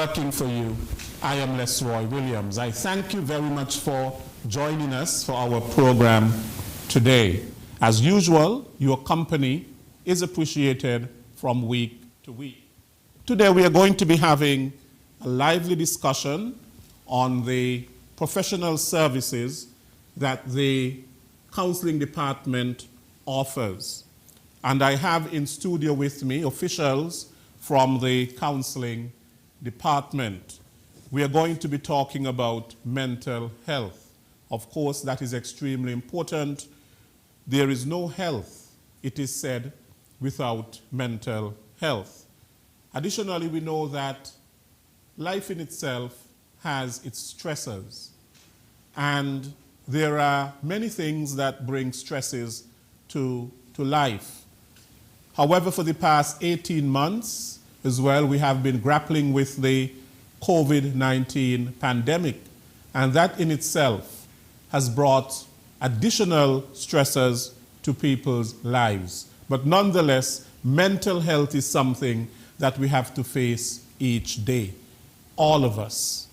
working for you. I am Lesroy Williams. I thank you very much for joining us for our program today. As usual, your company is appreciated from week to week. Today we are going to be having a lively discussion on the professional services that the counseling department offers. And I have in studio with me officials from the counseling department. We are going to be talking about mental health. Of course, that is extremely important. There is no health, it is said, without mental health. Additionally, we know that life in itself has its stressors. And there are many things that bring stresses to life. However, for the past 18 months as well, we have been grappling with the COVID-19 pandemic, and that in itself has brought additional stressors to people's lives. But nonetheless, mental health is something that we have to face each day, all of us.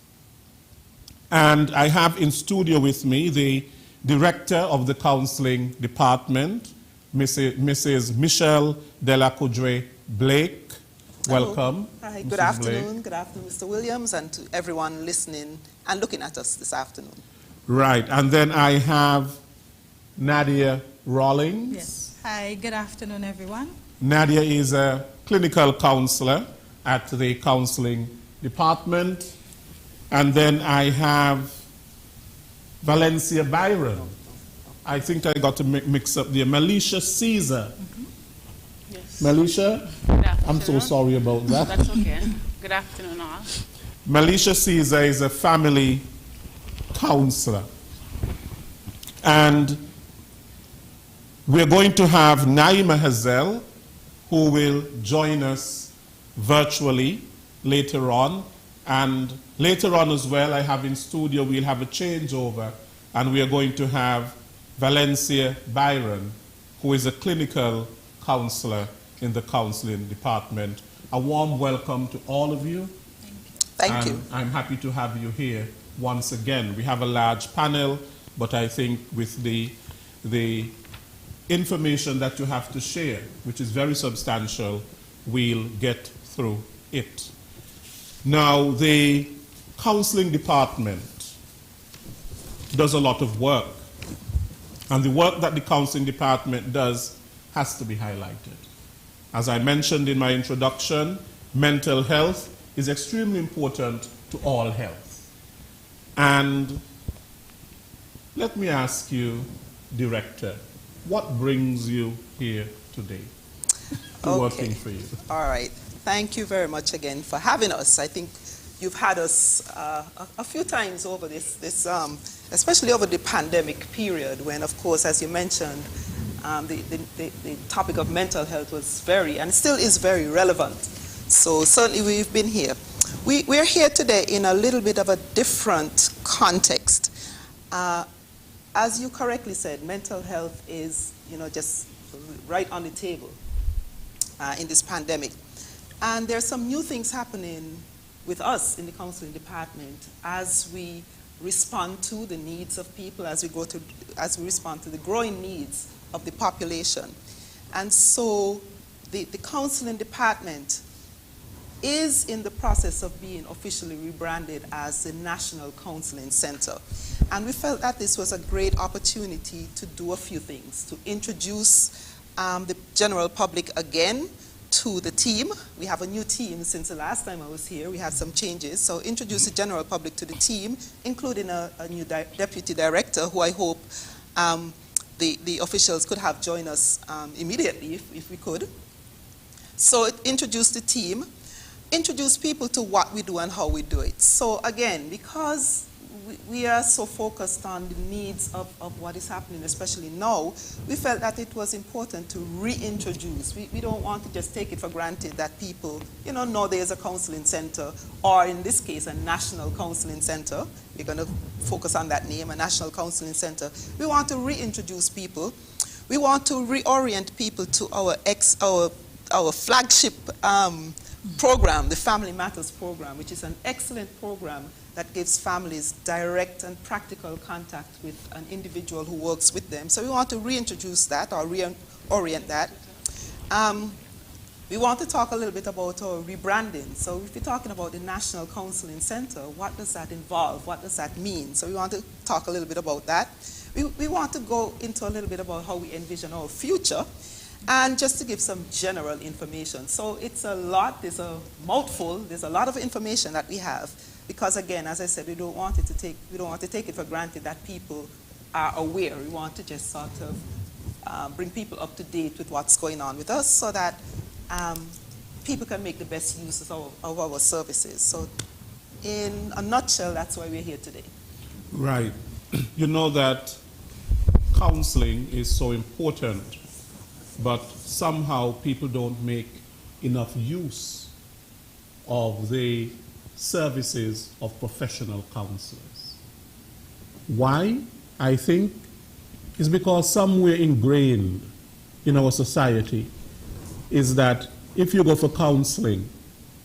And I have in studio with me the director of the counseling department, Mrs. Michelle Delacoudre Blake. Welcome. Hi, good afternoon. Blake. Good afternoon, Mr. Williams, and to everyone listening and looking at us this afternoon. Right, and then I have Nadia Rawlings. Yes. Hi, good afternoon, everyone. Nadia is a clinical counselor at the counseling department. And then I have Valencia Byron. I think I got to mix up there. Malicia Caesar. Yes. Malicia? I'm so sorry about that. That's okay. Good afternoon, all. Malicia Caesar is a family counselor. And we're going to have Naima Hazel, who will join us virtually later on. And later on as well, I have in studio, we'll have a changeover, and we are going to have Valencia Byron, who is a clinical counselor in the counseling department. A warm welcome to all of you. Thank you. I'm happy to have you here once again. We have a large panel, but I think with the information that you have to share, which is very substantial, we'll get through it. Now, the counseling department does a lot of work, and the work that the counseling department does has to be highlighted. As I mentioned in my introduction, mental health is extremely important to all health. And let me ask you, Director, what brings you here today to working for you? All right. Thank you very much again for having us. I think you've had us a few times over this especially over the pandemic period, when, of course, as you mentioned, the topic of mental health was and still is very relevant. So certainly we've been here. We're here today in a little bit of a different context. As you correctly said, mental health is, just right on the table in this pandemic. And there's some new things happening with us in the counseling department as we respond to the needs of people, as we respond to the growing needs of the population. And so the counseling department is in the process of being officially rebranded as the National Counseling Center. And we felt that this was a great opportunity to do a few things, to introduce the general public again to the team. We have a new team since the last time I was here. We had some changes. So introduce the general public to the team, including a new deputy director, who I hope the officials could have joined us immediately if we could. So introduce the team, introduce people to what we do and how we do it. So again, because we are so focused on the needs of what is happening, especially now, we felt that it was important to reintroduce. We don't want to just take it for granted that people, know there's a counseling center, or in this case, a national counseling center. We're going to focus on that name, a national counseling center. We want to reintroduce people. We want to reorient people to our flagship program, the Family Matters program, which is an excellent program that gives families direct and practical contact with an individual who works with them. So we want to reintroduce that or reorient that. We want to talk a little bit about our rebranding. So if we're talking about the National Counseling Center, what does that involve? What does that mean? So we want to talk a little bit about that. We want to go into a little bit about how we envision our future, and just to give some general information. So it's a lot, there's a mouthful, there's a lot of information that we have, because again, as I said, we don't want to take it for granted that people are aware. We want to just sort of bring people up to date with what's going on with us, so that people can make the best use of our services. So in a nutshell, that's why we're here today. Right. You know that counseling is so important, but somehow people don't make enough use of the services of professional counselors. Why? I think it's because somewhere ingrained in our society is that if you go for counseling,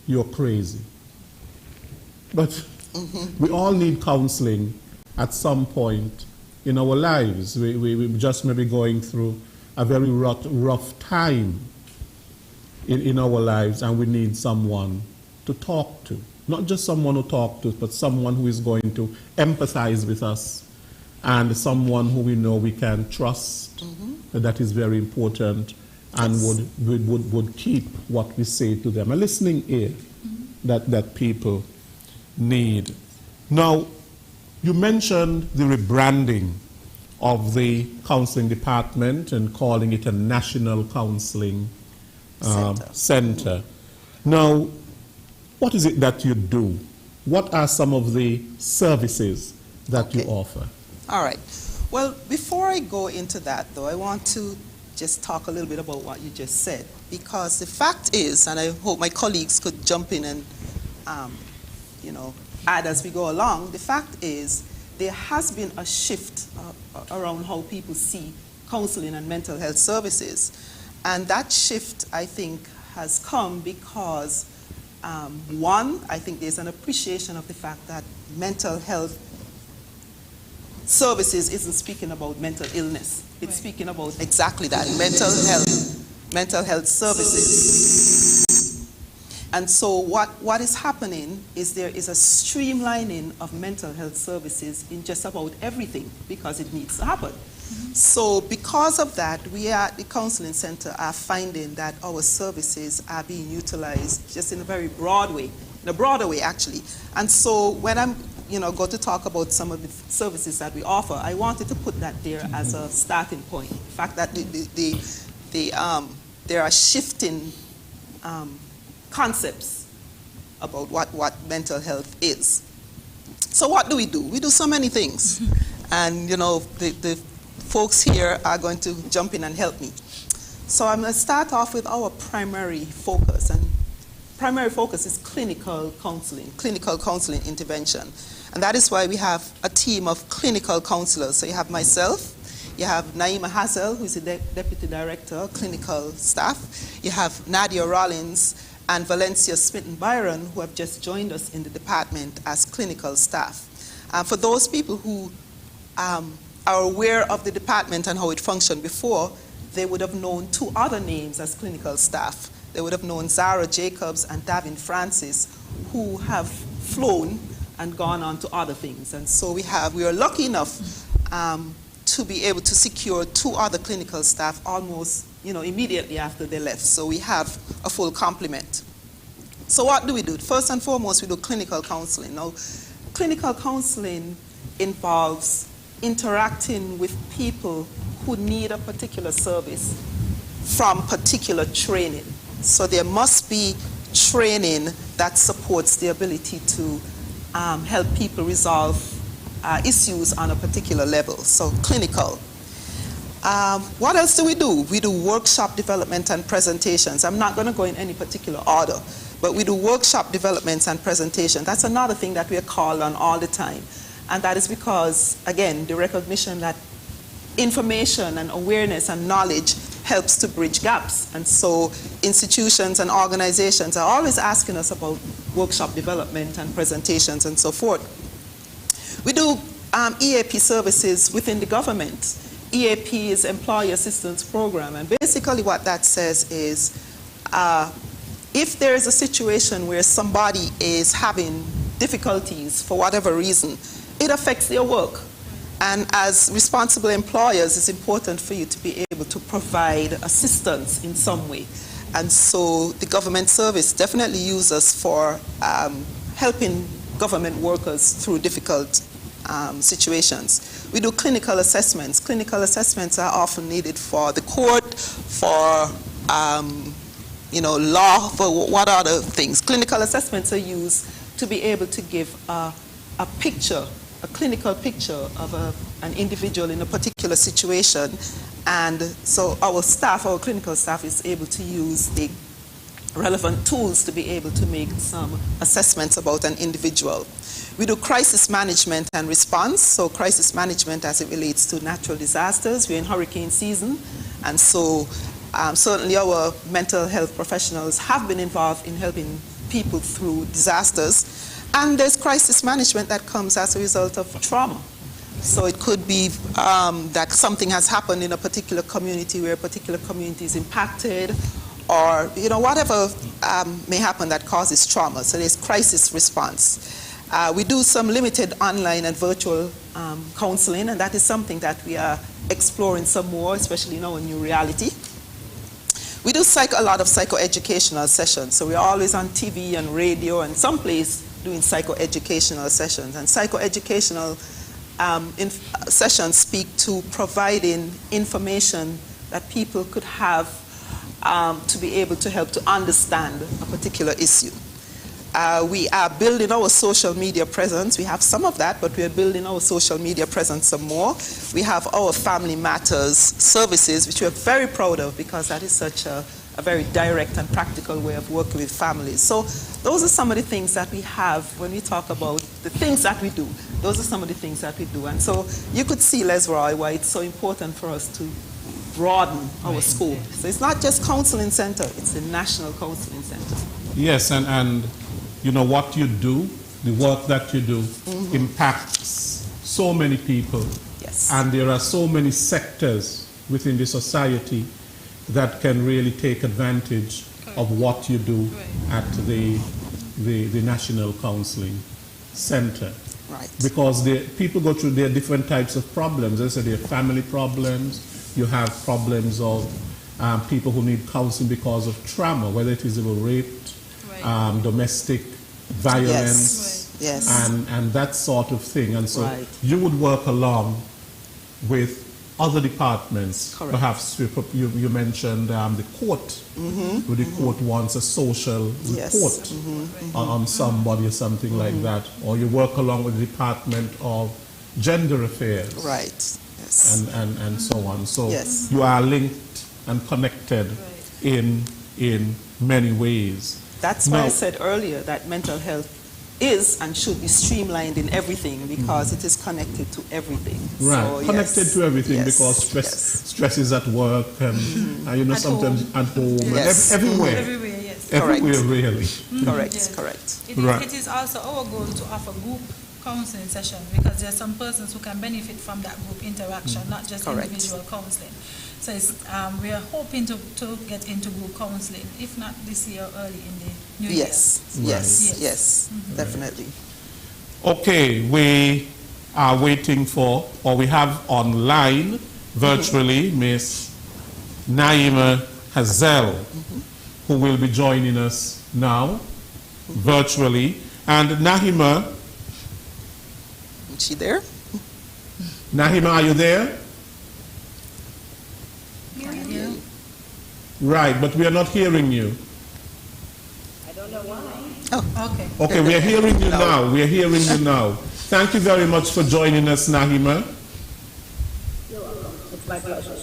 you're crazy. But we all need counseling at some point in our lives. We just may be going through a very rough time in our lives, and we need someone to talk to. Not just someone to talk to, but someone who is going to empathize with us, and someone who we know we can trust. That is very important, and would keep what we say to them. A listening ear that people need. Now, you mentioned the rebranding of the counseling department and calling it a National Counseling Center. Now, what is it that you do? What are some of the services that you offer? All right. Well, before I go into that, though, I want to just talk a little bit about what you just said, because the fact is, and I hope my colleagues could jump in and, add as we go along, the fact is there has been a shift around how people see counseling and mental health services. And that shift, I think, has come because, one, I think there's an appreciation of the fact that mental health services isn't speaking about mental illness. It's speaking about exactly that, mental health services. And so what is happening is there is a streamlining of mental health services in just about everything, because it needs to happen. So because of that, we at the Counseling Center are finding that our services are being utilized just in a very broad way, in a broader way actually. And so when I'm going to talk about some of the services that we offer, I wanted to put that there as a starting point. The fact that there are shifting concepts about what mental health is. So what do? We do so many things. And the folks here are going to jump in and help me. So I'm going to start off with our primary focus. And primary focus is clinical counseling intervention. And that is why we have a team of clinical counselors. So you have myself, you have Naima Hazel, who is the Deputy Director, Clinical Staff. You have Nadia Rollins and Valencia Smitten-Byron, who have just joined us in the department as clinical staff. For those people who are aware of the department and how it functioned before, they would have known two other names as clinical staff. They would have known Zara Jacobs and Davin Francis, who have flown and gone on to other things. And so we are lucky enough to be able to secure two other clinical staff almost immediately after they left. So we have a full complement. So what do we do? First and foremost, we do clinical counseling. Now, clinical counseling involves interacting with people who need a particular service from particular training. So there must be training that supports the ability to help people resolve issues on a particular level. So clinical. What else do? We do workshop development and presentations. I'm not going to go in any particular order, but we do workshop developments and presentations. That's another thing that we are called on all the time. And that is because, again, the recognition that information and awareness and knowledge helps to bridge gaps. And so institutions and organizations are always asking us about workshop development and presentations and so forth. We do EAP services within the government. EAP is Employee Assistance Program, and basically what that says is if there is a situation where somebody is having difficulties for whatever reason, it affects their work. And as responsible employers, it's important for you to be able to provide assistance in some way. And so the government service definitely uses us for helping government workers through difficult situations. We do clinical assessments. Clinical assessments are often needed for the court, for law, for what other things. Clinical assessments are used to be able to give a picture, a clinical picture of an individual in a particular situation. And so our staff, our clinical staff, is able to use the relevant tools to be able to make some assessments about an individual. We do crisis management and response. So crisis management as it relates to natural disasters. We're in hurricane season, and so certainly our mental health professionals have been involved in helping people through disasters. And there's crisis management that comes as a result of trauma. So it could be that something has happened in a particular community where a particular community is impacted, or whatever may happen that causes trauma. So there's crisis response. We do some limited online and virtual counseling, and that is something that we are exploring some more, especially in our new reality. We do a lot of psychoeducational sessions. So we're always on TV and radio and someplace doing psychoeducational sessions. And psychoeducational sessions speak to providing information that people could have to be able to help to understand a particular issue. We are building our social media presence. We have some of that, but we are building our social media presence some more. We have our Family Matters services, which we are very proud of because that is such a very direct and practical way of working with families. So those are some of the things that we have when we talk about the things that we do. Those are some of the things that we do. And so you could see, Lesroy, why it's so important for us to broaden our scope. So it's not just counseling center, it's the National Counseling Center. Yes, and what you do, the work that you do impacts so many people. Yes. And there are so many sectors within the society that can really take advantage of what you do at the National Counseling Center. Right. Because people go through their different types of problems. They say there are family problems. You have problems of people who need counseling because of trauma, whether it is they were raped, domestic violence, yes. And that sort of thing. And so you would work along with other departments. Correct. Perhaps you mentioned the court. Where the court wants a social report on somebody or something like that. Or you work along with the Department of Gender Affairs. Right. Yes. And so on. So yes. you are linked and connected in many ways. That's why I said earlier that mental health is and should be streamlined in everything because it is connected to everything. Right, so, connected to everything because stress is at work and at sometimes home. at home Yes. and everywhere. Everywhere, yes. Everywhere, really. Correct, Yes. correct. It is also our goal to offer group counseling session because there are some persons who can benefit from that group interaction, not just individual counseling. So we are hoping to get into group counseling, if not this year, early in the new year. Yes, definitely. Okay, we are waiting for, or we have online virtually Miss Naima Hazel, who will be joining us now virtually. And Naima, is she there? Naima, are you there? Yeah. Right, but we are not hearing you. I don't know why. Oh, Okay, we are hearing you now. We are hearing you now. Thank you very much for joining us, Naima. You're welcome. It's my pleasure.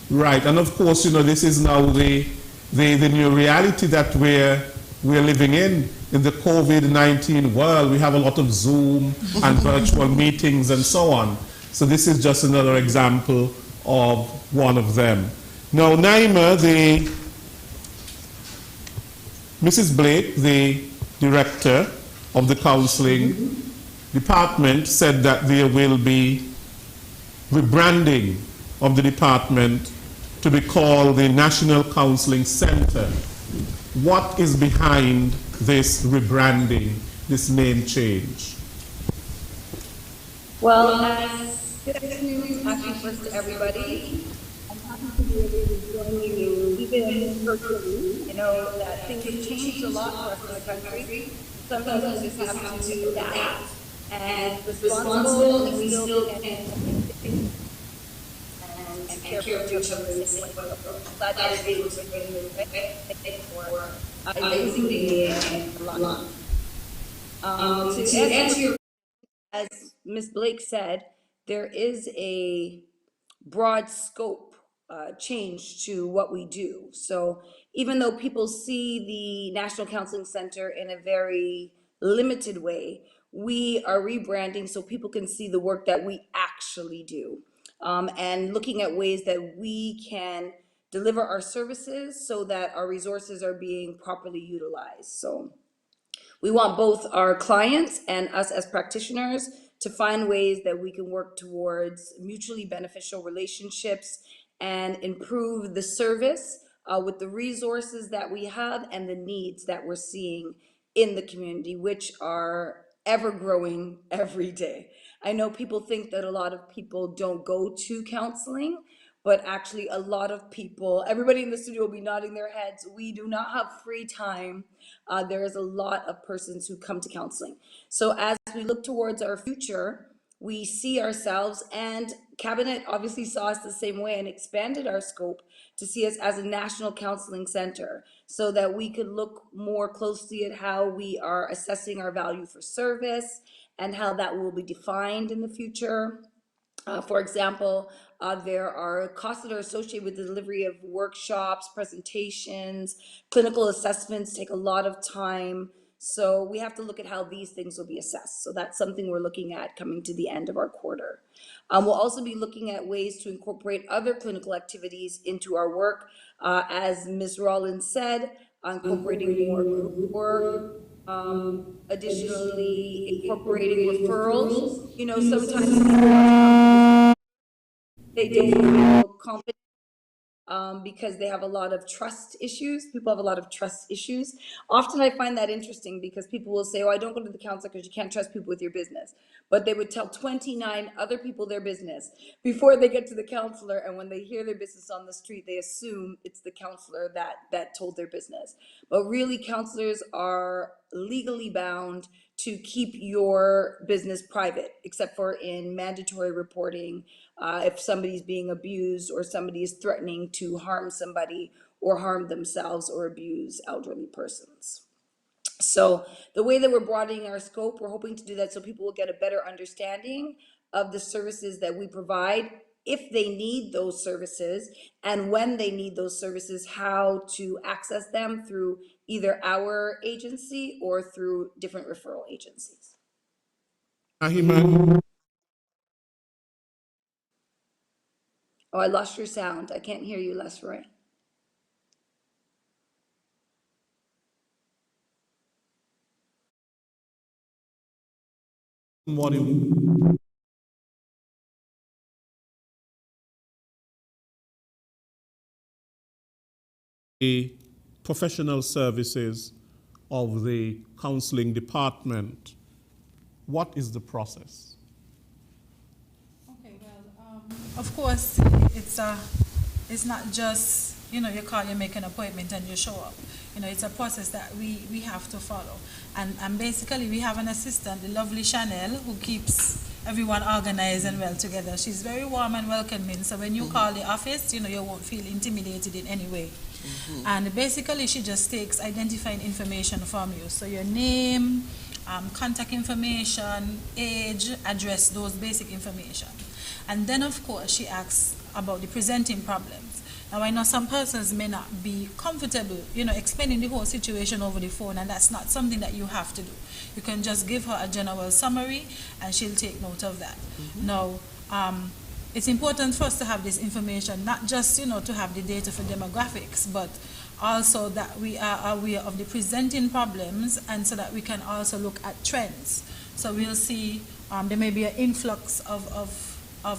Right, and of course, this is now the new reality that we're living in the COVID-19 world. We have a lot of Zoom and virtual meetings and so on. So this is just another example of one of them. Now, Naima, Mrs. Blake, the director of the counseling department, said that there will be rebranding of the department to be called the National Counseling Center. What is behind this rebranding, this name change? Well, as good afternoon, happy first to everybody. I'm happy to be able to join you, even virtually. You know that things have changed a lot for us in the country. Sometimes we just have to adapt and responsible and still and care for each other in this way. I'm glad that I was able to bring you for using the line. To answer your, as Ms. Blake said, there is a broad scope change to what we do. So even though people see the National Counseling Center in a very limited way, we are rebranding so people can see the work that we actually do, and looking at ways that we can deliver our services so that our resources are being properly utilized. So we want both our clients and us as practitioners to find ways that we can work towards mutually beneficial relationships and improve the service with the resources that we have and the needs that we're seeing in the community, which are ever growing every day. I know people think that a lot of people don't go to counseling, but actually a lot of people, everybody in the studio will be nodding their heads. We do not have free time. There is a lot of persons who come to counseling. So as we look towards our future, we see ourselves, and Cabinet obviously saw us the same way and expanded our scope to see us as a national counseling center so that we could look more closely at how we are assessing our value for service and how that will be defined in the future. For example, there are costs that are associated with the delivery of workshops, presentations, clinical assessments take a lot of time. So we have to look at how these things will be assessed. So that's something we're looking at coming to the end of our quarter. We'll also be looking at ways to incorporate other clinical activities into our work. As Ms. Rollins said, incorporating more group work, additionally incorporating referrals. You know, sometimes they feel confident because they have a lot of trust issues. People have a lot of trust issues. Often I find that interesting because people will say, oh, I don't go to the counselor because you can't trust people with your business. But they would tell 29 other people their business before they get to the counselor. And when they hear their business on the street, they assume it's the counselor that told their business. But really, counselors are legally bound to keep your business private, except for in mandatory reporting, if somebody's being abused or somebody is threatening to harm somebody or harm themselves or abuse elderly persons. So the way that we're broadening our scope, we're hoping to do that so people will get a better understanding of the services that we provide, if they need those services, and when they need those services, how to access them through either our agency or through different referral agencies. Oh, I lost your sound. I can't hear you, Lesroy. The professional services of the counseling department, what is the process? Okay, well, of course, it's not just, you call, you make an appointment and you show up. It's a process that we have to follow. And basically we have an assistant, the lovely Chanel, who keeps everyone organized and well together. She's very warm and welcoming. So when you call the office, you won't feel intimidated in any way. And basically she just takes identifying information from you. So your name, contact information, age, address, those basic information. And then of course she asks about the presenting problems. Now I know some persons may not be comfortable, explaining the whole situation over the phone, and that's not something that you have to do. You can just give her a general summary and she'll take note of that. Now, it's important for us to have this information, not just, you know, to have the data for demographics, but also that we are aware of the presenting problems, and so that we can also look at trends. So we'll see there may be an influx of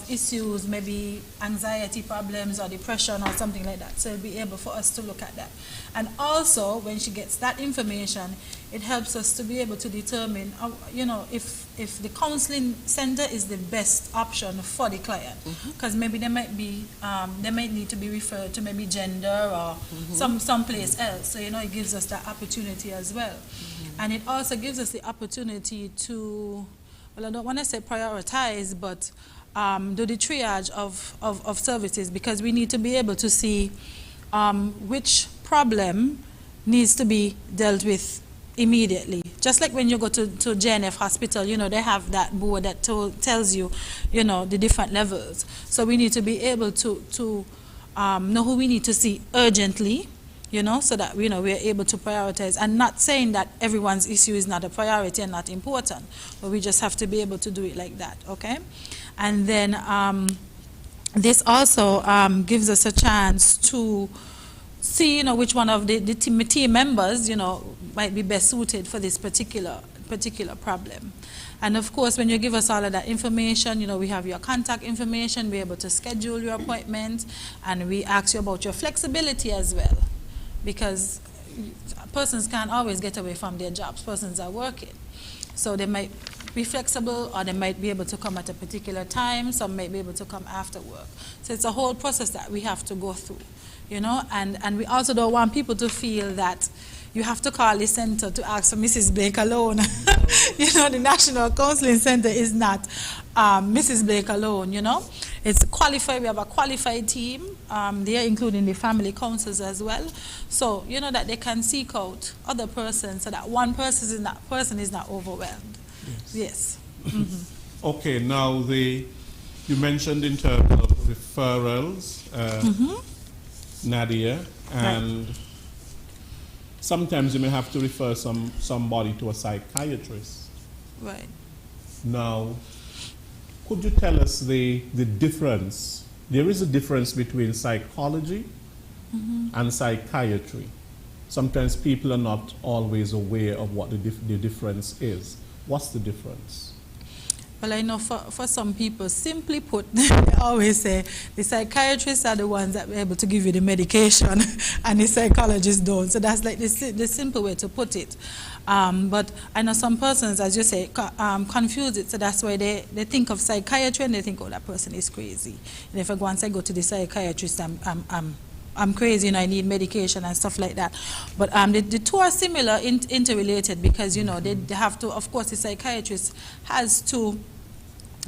issues, maybe anxiety problems or depression or something like that. So it'll be able for us to look at that. And also, when she gets that information, it helps us to be able to determine, you know, if the counseling center is the best option for the client. Because maybe they might need to be referred to maybe gender or someplace else. So, you know, it gives us that opportunity as well. And it also gives us the opportunity to, well, I don't want to say prioritize, but do the triage of services, because we need to be able to see which problem needs to be dealt with immediately. Just like when you go to JNF hospital, you know, they have that board that tells you, you know, the different levels. So we need to be able to know who we need to see urgently, you know, so that, you know, we're able to prioritize. And not saying that everyone's issue is not a priority and not important, but we just have to be able to do it like that, okay? And then this also gives us a chance to see, you know, which one of the team members, you know, might be best suited for this particular problem. And of course, when you give us all of that information, you know, we have your contact information, we're able to schedule your appointment, and we ask you about your flexibility as well, because persons can't always get away from their jobs. Persons are working. So they might be flexible, or they might be able to come at a particular time. Some might be able to come after work. So it's a whole process that we have to go through, you know, and we also don't want people to feel that you have to call the center to ask for Mrs. Blake alone. You know, the National Counseling Center is not Mrs. Blake alone, you know. It's qualified. We have a qualified team there, including the family counselors as well. So, you know, that they can seek out other persons so that one person is not overwhelmed. Yes. Okay, now you mentioned in terms of referrals, Nadia, and sometimes you may have to refer somebody to a psychiatrist. Right. Now, could you tell us the difference? There is a difference between psychology and psychiatry. Sometimes people are not always aware of what the difference is. What's the difference? Well, I know for some people, simply put, they always say the psychiatrists are the ones that are able to give you the medication and the psychologists don't. So that's like the simple way to put it. But I know some persons, as you say, confuse it. So that's why they think of psychiatry and they think, oh, that person is crazy. And if once I go to the psychiatrist, I'm crazy, you know, I need medication and stuff like that. But the two are similar, interrelated, because, you know, they have to, of course, the psychiatrist has to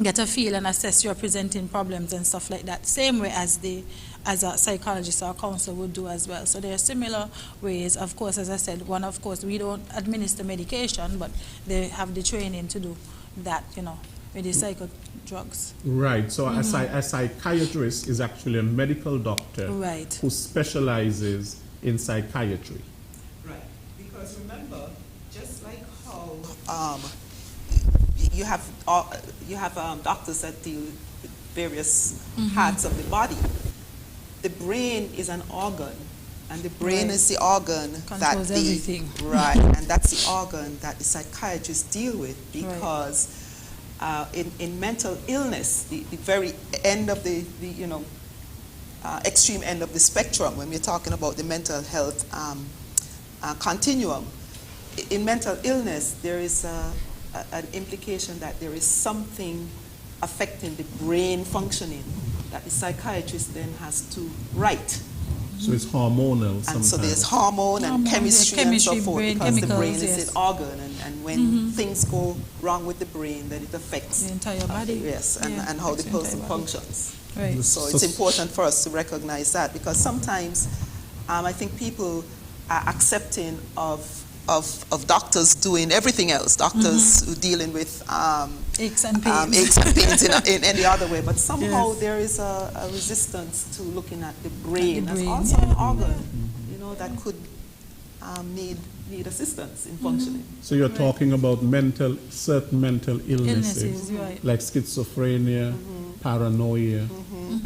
get a feel and assess your presenting problems and stuff like that, same way as a psychologist or a counselor would do as well. So there are similar ways. Of course, as I said, one, of course, we don't administer medication, but they have the training to do that, you know, with the psycho drugs. Right. So a psychiatrist is actually a medical doctor who specializes in psychiatry. Right. Because remember, just like how you have doctors that deal with various parts of the body, the brain is an organ, and the brain is the organ controls everything. Right, and that's the organ that the psychiatrists deal with, because in mental illness, the very end of the extreme end of the spectrum, when we're talking about the mental health continuum, in mental illness, there is an implication that there is something affecting the brain functioning that the psychiatrist then has to write. So it's hormonal sometimes. And so there's hormone and chemistry and so forth, because the brain is an organ, and when things go wrong with the brain, then it affects the entire body. Yes, and how the person functions. Right. So it's important for us to recognize that, because sometimes I think people are accepting of doctors doing everything else, doctors who dealing with aches and pains, in any other way, but somehow there is a resistance to looking at the brain as also an organ, you know, that could need assistance in functioning. So you're talking about certain mental illnesses, like schizophrenia, paranoia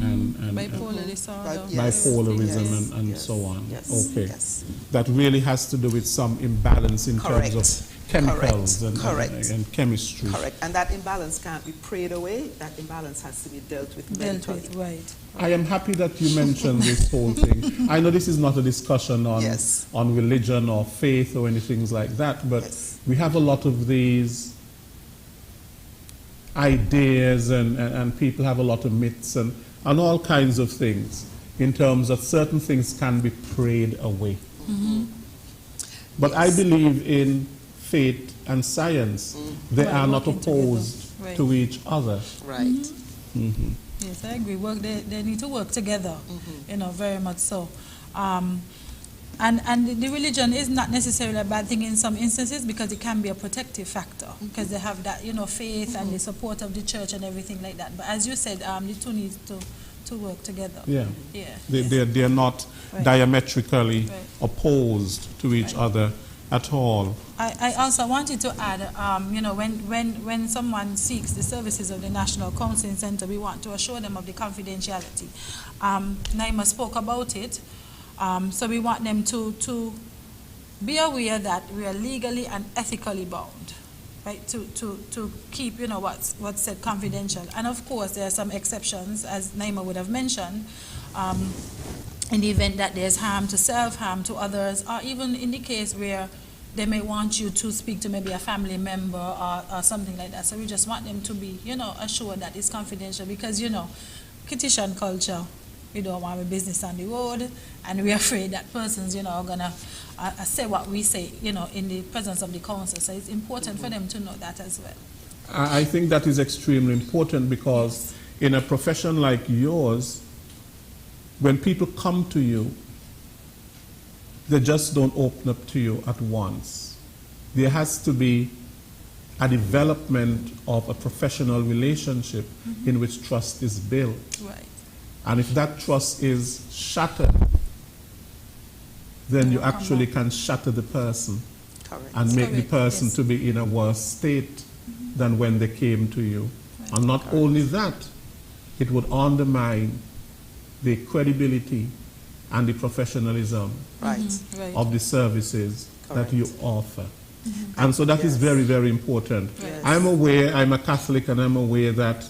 and Bipolar disorder. bipolarism and yes, so on. yes, Okay. yes. That really has to do with some imbalance in Correct. terms of chemicals Correct. and chemistry. Correct. And that imbalance can't be prayed away. That imbalance has to be dealt with medically. Right. I am happy that you mentioned this whole thing. I know this is not a discussion on, Yes. on religion or faith or anything like that, but Yes. we have a lot of these ideas and people have a lot of myths and all kinds of things in terms that certain things can be prayed away. But I Yes. believe in faith and science. They Right, are not working together. opposed Right. to each other. Right. Yes, I agree. They need to work together, very much so. And the religion is not necessarily a bad thing in some instances because it can be a protective factor because they have that, faith and the support of the church and everything like that. But as you said, the two need to work together. Yeah. Yeah. They're not Right. diametrically Right. opposed to each Right. other at all. I also wanted to add, when someone seeks the services of the National Counseling Center, we want to assure them of the confidentiality. Naima spoke about it, so we want them to be aware that we are legally and ethically bound, right, to keep, what's said confidential. And of course, there are some exceptions, as Naima would have mentioned, in the event that there's harm to self, harm to others, or even in the case where they may want you to speak to maybe a family member or something like that. So we just want them to be, assured that it's confidential because, petition culture, we don't want a business on the road, and we're afraid that persons, are going to say what we say, in the presence of the council. So it's important for them to know that as well. I think that is extremely important because in a profession like yours, when people come to you, they just don't open up to you at once. There has to be a development of a professional relationship in which trust is built. Right. And if that trust is shattered, then you actually can shatter the person Correct. and make the Correct, person yes. to be in a worse state than when they came to you. Right. And not only that, it would undermine the credibility and the professionalism Right. Right. of the services Correct. that you offer. And so that is very, very important. Yes. I'm aware, I'm a Catholic, and I'm aware that,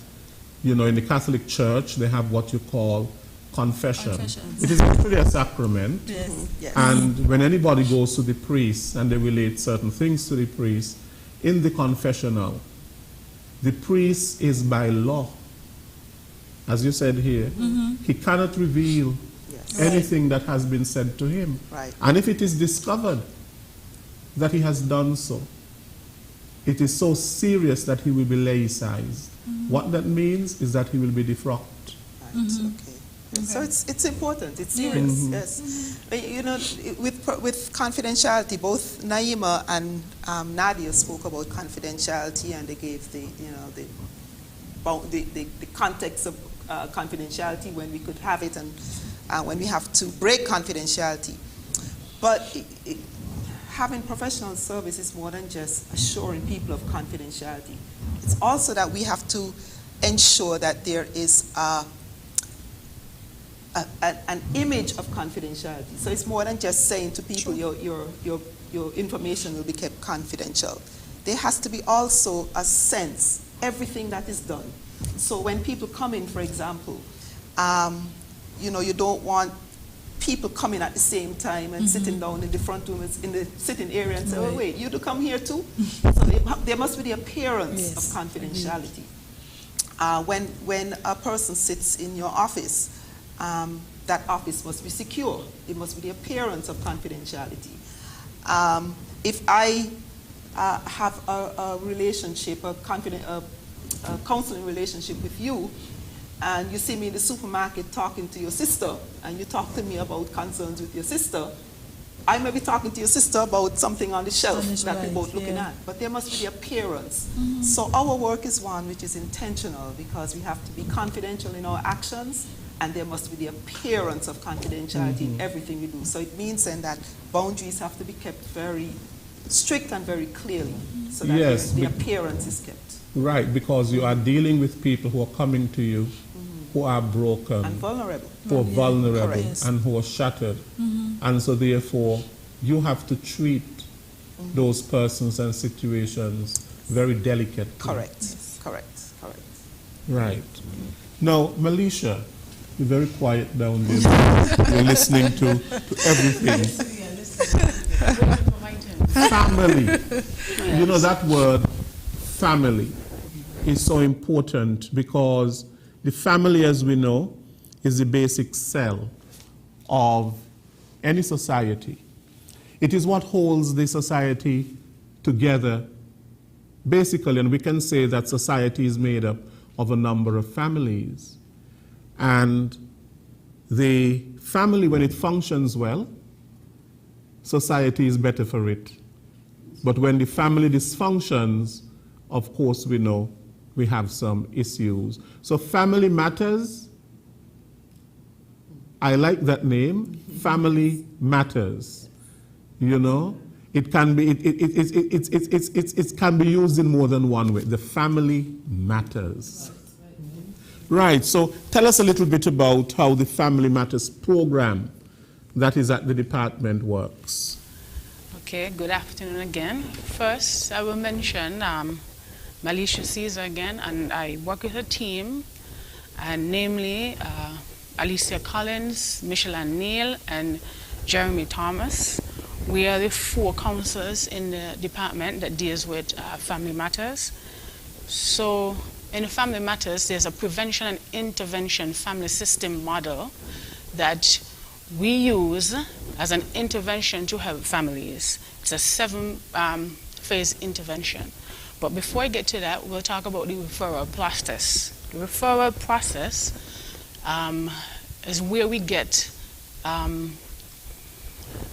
in the Catholic Church, they have what you call confession. Confessions. It is actually a sacrament. Yes. Yes. And when anybody goes to the priest and they relate certain things to the priest, in the confessional, the priest is by law, as you said here, he cannot reveal Yes. anything that has been said to him. Right. And if it is discovered that he has done so, it is so serious that he will be laicized. What that means is that he will be defrocked. Right. Okay. Yes. So it's important. It's serious. Yes. But, with confidentiality, both Naima and Nadia spoke about confidentiality, and they gave the context of confidentiality when we could have it and when we have to break confidentiality. But having professional service is more than just assuring people of confidentiality. It's also that we have to ensure that there is an image of confidentiality. So it's more than just saying to people your information will be kept confidential. There has to be also a sense, everything that is done. So when people come in, for example, you don't want people coming at the same time and sitting down in the front room, in the sitting area, and say, oh, wait, you do come here too? So there must be the appearance of confidentiality. When a person sits in your office, that office must be secure. It must be the appearance of confidentiality. If I have a relationship, a counseling relationship with you, and you see me in the supermarket talking to your sister, and you talk to me about concerns with your sister, I may be talking to your sister about something on the shelf that we're both looking at, but there must be the appearance. So our work is one which is intentional because we have to be confidential in our actions, and there must be the appearance of confidentiality in everything we do. So it means then that boundaries have to be kept very strict and very clearly, so that the appearance is kept. Right, because you are dealing with people who are coming to you who are broken, And vulnerable. who are vulnerable, Correct. and who are shattered. And so therefore, you have to treat those persons and situations very delicately. Correct. Correct. Correct. Right. Now, Melisha, you're very quiet down there. You're listening to everything. Family. You know, that word, family, is so important because the family, as we know, is the basic cell of any society. It is what holds the society together, basically, and we can say that society is made up of a number of families. And the family, when it functions well, society is better for it. But when the family dysfunctions, of course, we know we have some issues. So Family Matters, I like that name, Family Matters. You know, it can be it can be used in more than one way. The family matters. Right. So tell us a little bit about how the Family Matters program that is at the department works. Okay, good afternoon again. First, I will mention Melisha Caesar again, and I work with a team, and namely Alicia Collins, Michelle Ann Neal, and Jeremy Thomas. We are the 4 counselors in the department that deals with Family Matters. So in Family Matters, there's a prevention and intervention family system model that we use as an intervention to help families. It's a 7-phase intervention. But before I get to that, we'll talk about the referral process. The referral process is where we get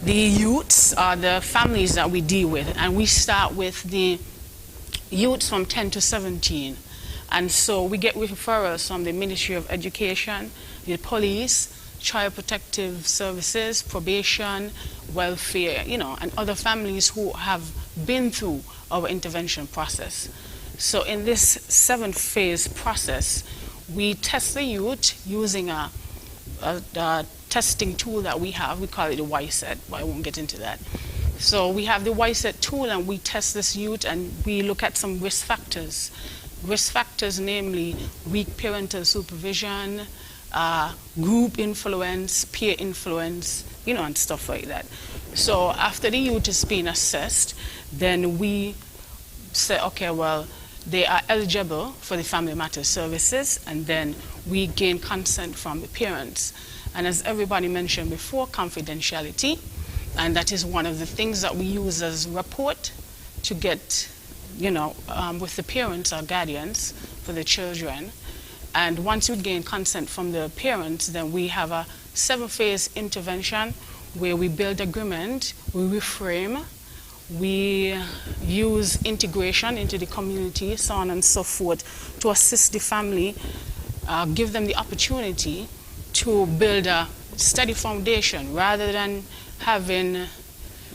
the youths or the families that we deal with. And we start with the youths from 10 to 17. And so we get referrals from the Ministry of Education, the police, Child Protective Services, probation, welfare, you know, and other families who have been through our intervention process. So in this 7-phase process, we test the youth using a testing tool that we have. We call it the YSET, but I won't get into that. So we have the YSET tool, and we test this youth, and we look at some risk factors. Risk factors, namely weak parental supervision, group influence, peer influence, you know, and stuff like that. So after the youth is being assessed, then we say, okay, well, they are eligible for the Family Matters services, and then we gain consent from the parents. And as everybody mentioned before, confidentiality, and that is one of the things that we use as report to get, you know, with the parents or guardians for the children. And once we gain consent from the parents, then we have a 7-phase intervention where we build agreement, we reframe, we use integration into the community, so on and so forth, to assist the family, give them the opportunity to build a steady foundation rather than having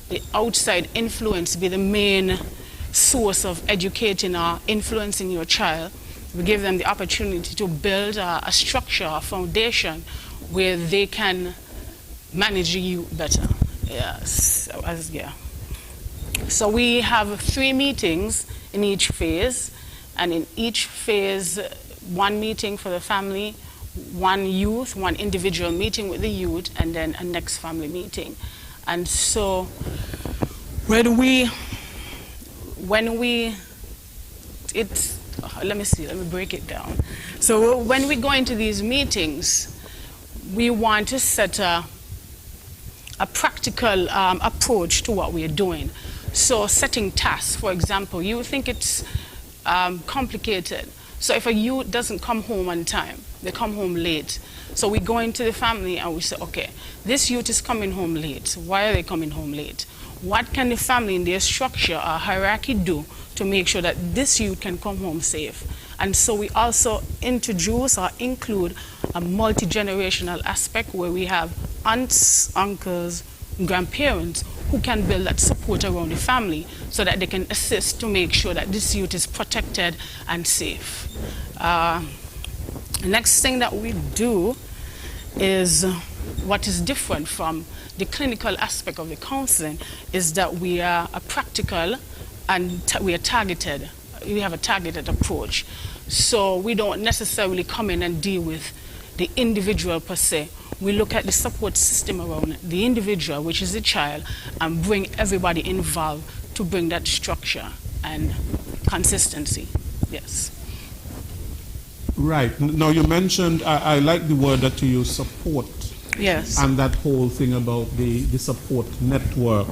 the outside influence be the main source of educating or influencing your child. We give them the opportunity to build a structure, a foundation where they can manage you better. Yes, yeah. So we have 3 meetings in each phase, and in each phase, 1 meeting for the family, 1 youth, 1 individual meeting with the youth, and then a next family meeting. And so let me break it down. So when we go into these meetings, we want to set a practical approach to what we are doing. So setting tasks, for example, you would think it's complicated. So if a youth doesn't come home on time, they come home late. So we go into the family and we say, okay, this youth is coming home late. Why are they coming home late? What can the family in their structure or hierarchy do to make sure that this youth can come home safe? And so we also introduce or include a multi-generational aspect where we have aunts, uncles, grandparents who can build that support around the family so that they can assist to make sure that this youth is protected and safe. The next thing that we do is what is different from the clinical aspect of the counseling is that we are a practical and we are targeted. We have a targeted approach. So we don't necessarily come in and deal with the individual per se. We look at the support system around the individual, which is the child, and bring everybody involved to bring that structure and consistency. Yes. Right. Now you mentioned, I like the word that you use, support. Yes. And that whole thing about the support network.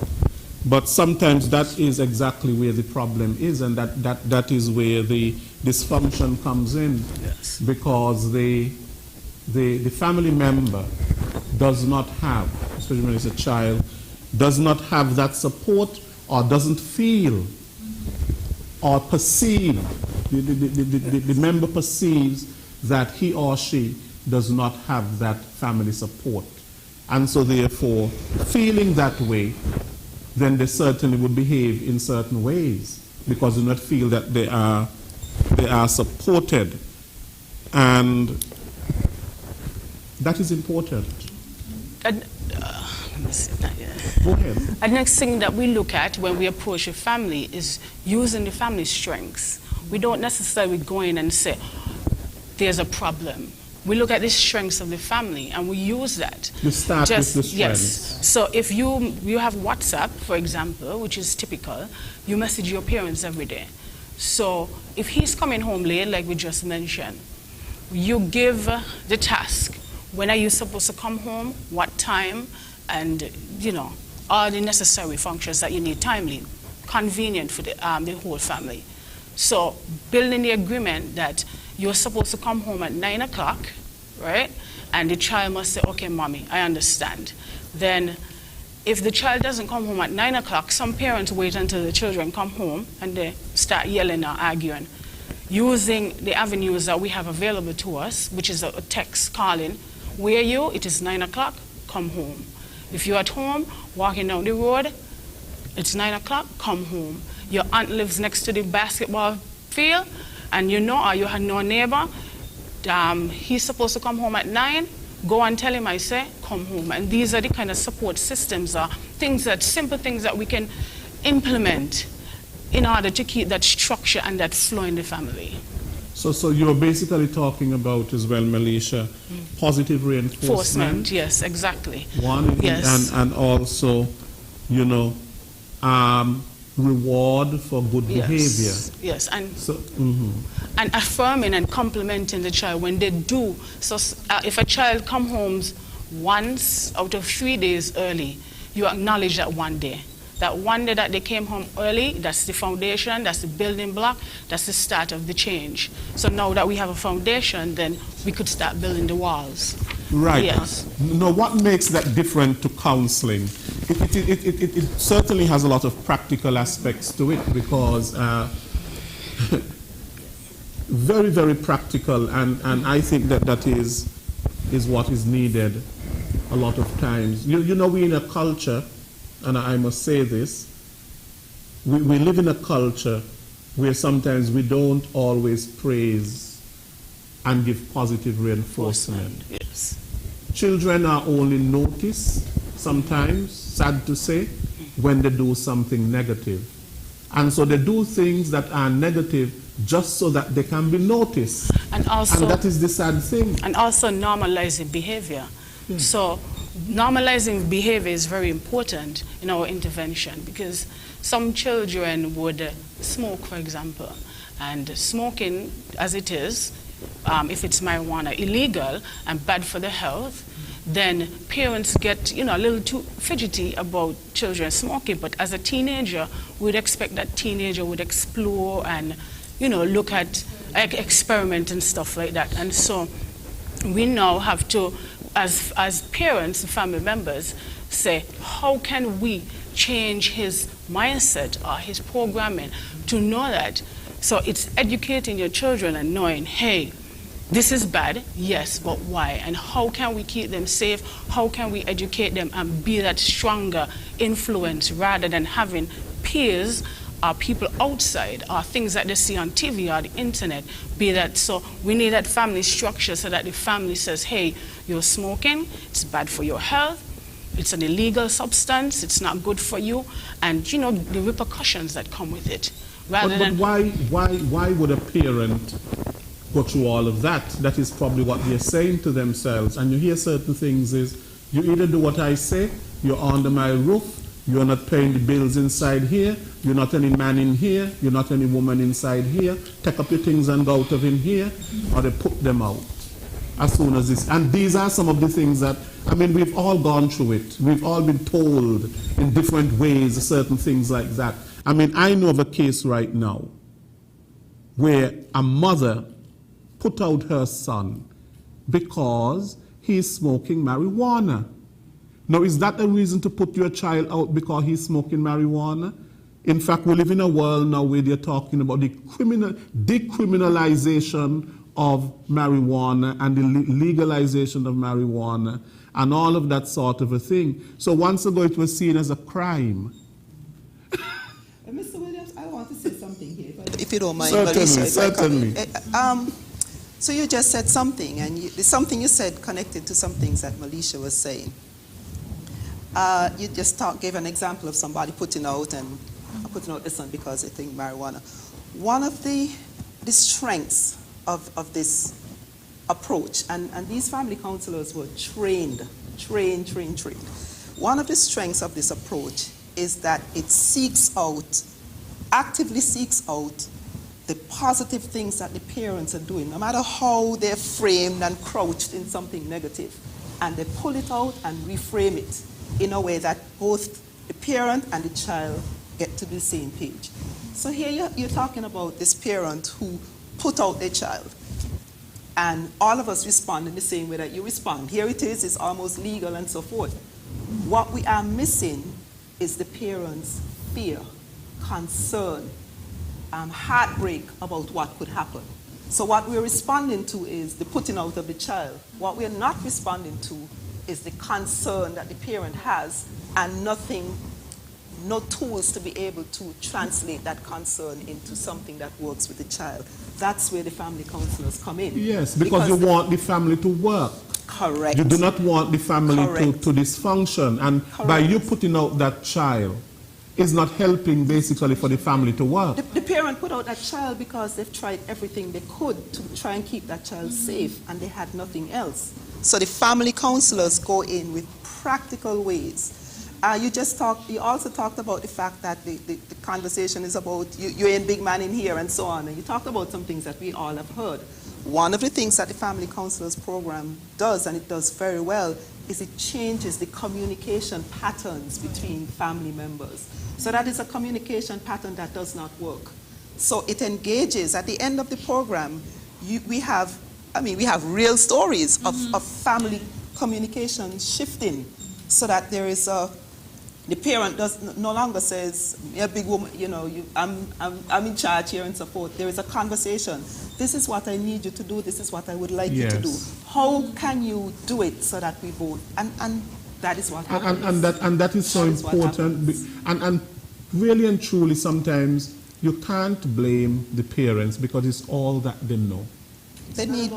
But sometimes that is exactly where the problem is, and that is where the dysfunction comes in. Yes. Because the family member does not have, especially when it's a child, does not have that support or doesn't feel or perceive, the member perceives that he or she does not have that family support. And so therefore, feeling that way, then they certainly would behave in certain ways because they do not feel that they are supported. And that is important. Go ahead. The next thing that we look at when we approach a family is using the family strengths. We don't necessarily go in and say, there's a problem. We look at the strengths of the family and we use that. You start with the strengths. Yes. So if you have WhatsApp, for example, which is typical, you message your parents every day. So if he's coming home late, like we just mentioned, you give the task. When are you supposed to come home? What time? And, all the necessary functions that you need timely, convenient for the whole family. So building the agreement that you're supposed to come home at 9 o'clock, right? And the child must say, okay, mommy, I understand. Then if the child doesn't come home at 9 o'clock, some parents wait until the children come home and they start yelling or arguing. Using the avenues that we have available to us, which is a text calling, where are you? It is 9 o'clock, come home. If you're at home, walking down the road, it's 9 o'clock, come home. Your aunt lives next to the basketball field, and you know, or you have no neighbor, he's supposed to come home at 9, go and tell him, I say, come home. And these are the kind of support systems, simple things that we can implement in order to keep that structure and that flow in the family. So you're basically talking about as well, Melisha, positive reinforcement. Yes, exactly. One, yes. and also, reward for good behavior. Yes, and and affirming and complimenting the child when they do. So if a child comes home once out of 3 days early, you acknowledge that one day. That one day that they came home early, that's the foundation, that's the building block, that's the start of the change. So now that we have a foundation, then we could start building the walls. Right. Yes. Now, what makes that different to counseling? It certainly has a lot of practical aspects to it because very, very practical, and I think that is what is needed a lot of times. We're in a culture, and I must say this, we live in a culture where sometimes we don't always praise and give positive reinforcement. Yes. Children are only noticed sometimes, sad to say, when they do something negative. And so they do things that are negative just so that they can be noticed. And that is the sad thing. And also normalizing behavior. So normalizing behavior is very important in our intervention because some children would smoke, for example, and smoking as it is, if it's marijuana, illegal and bad for the health, then parents get a little too fidgety about children smoking. But as a teenager, we'd expect that teenager would explore and look at experiment and stuff like that. And so we now have to, as parents and family members, say, how can we change his mindset or his programming to know that? So it's educating your children and knowing, hey, this is bad, yes, but why? And how can we keep them safe? How can we educate them and be that stronger influence rather than having peers people outside, or things that they see on TV or the internet, be that. So we need that family structure so that the family says, hey, you're smoking, it's bad for your health, it's an illegal substance, it's not good for you, and you know, the repercussions that come with it. Rather but why would a parent go through all of that? That is probably what they're saying to themselves. And you hear certain things is, you either do what I say, you're under my roof, you're not paying the bills inside here, you're not any man in here, you're not any woman inside here, take up your things and go out of in here, or they put them out as soon as this. And these are some of the things that, I mean, we've all gone through it. We've all been told in different ways certain things like that. I mean, I know of a case right now where a mother put out her son because he's smoking marijuana. Now, is that a reason to put your child out because he's smoking marijuana? In fact, we live in a world now where they're talking about the decriminalization of marijuana and the legalization of marijuana and all of that sort of a thing. So once ago it was seen as a crime. Mr. Williams, I want to say something here, if you don't mind. Certainly. So you just said something, and something you said connected to some things that Melisha was saying. You just gave an example of somebody putting out this one because they think marijuana. One of the strengths of this approach, and these family counselors were trained. One of the strengths of this approach is that it actively seeks out the positive things that the parents are doing, no matter how they're framed and crouched in something negative, and they pull it out and reframe it in a way that both the parent and the child get to the same page. So here you're talking about this parent who put out their child, and all of us respond in the same way that you respond. Here it is, it's almost legal and so forth. What we are missing is the parent's fear, concern, heartbreak about what could happen. So what we're responding to is the putting out of the child. What we're not responding to is the concern that the parent has, and no tools to be able to translate that concern into something that works with the child. That's where the family counselors come in. Yes, because you want the family to work. Correct. You do not want the family to dysfunction. And by you putting out that child, is not helping basically for the family to work. The parent put out that child because they've tried everything they could to try and keep that child safe, and they had nothing else. So the family counselors go in with practical ways. You also talked about the fact that the conversation is about you ain't big man in here and so on, and you talked about some things that we all have heard. One of the things that the Family Counselors Program does, and it does very well, is it changes the communication patterns between family members. So that is a communication pattern that does not work. So it engages, at the end of the program, we have real stories of family communication shifting, so that there is the parent no longer says, "You're a big woman, I'm in charge here," and so forth. There is a conversation. This is what I need you to do. This is what I would like you to do. How can you do it so that we both? And that is what happens. And that is so important. And really and truly, sometimes you can't blame the parents because it's all that they know. They need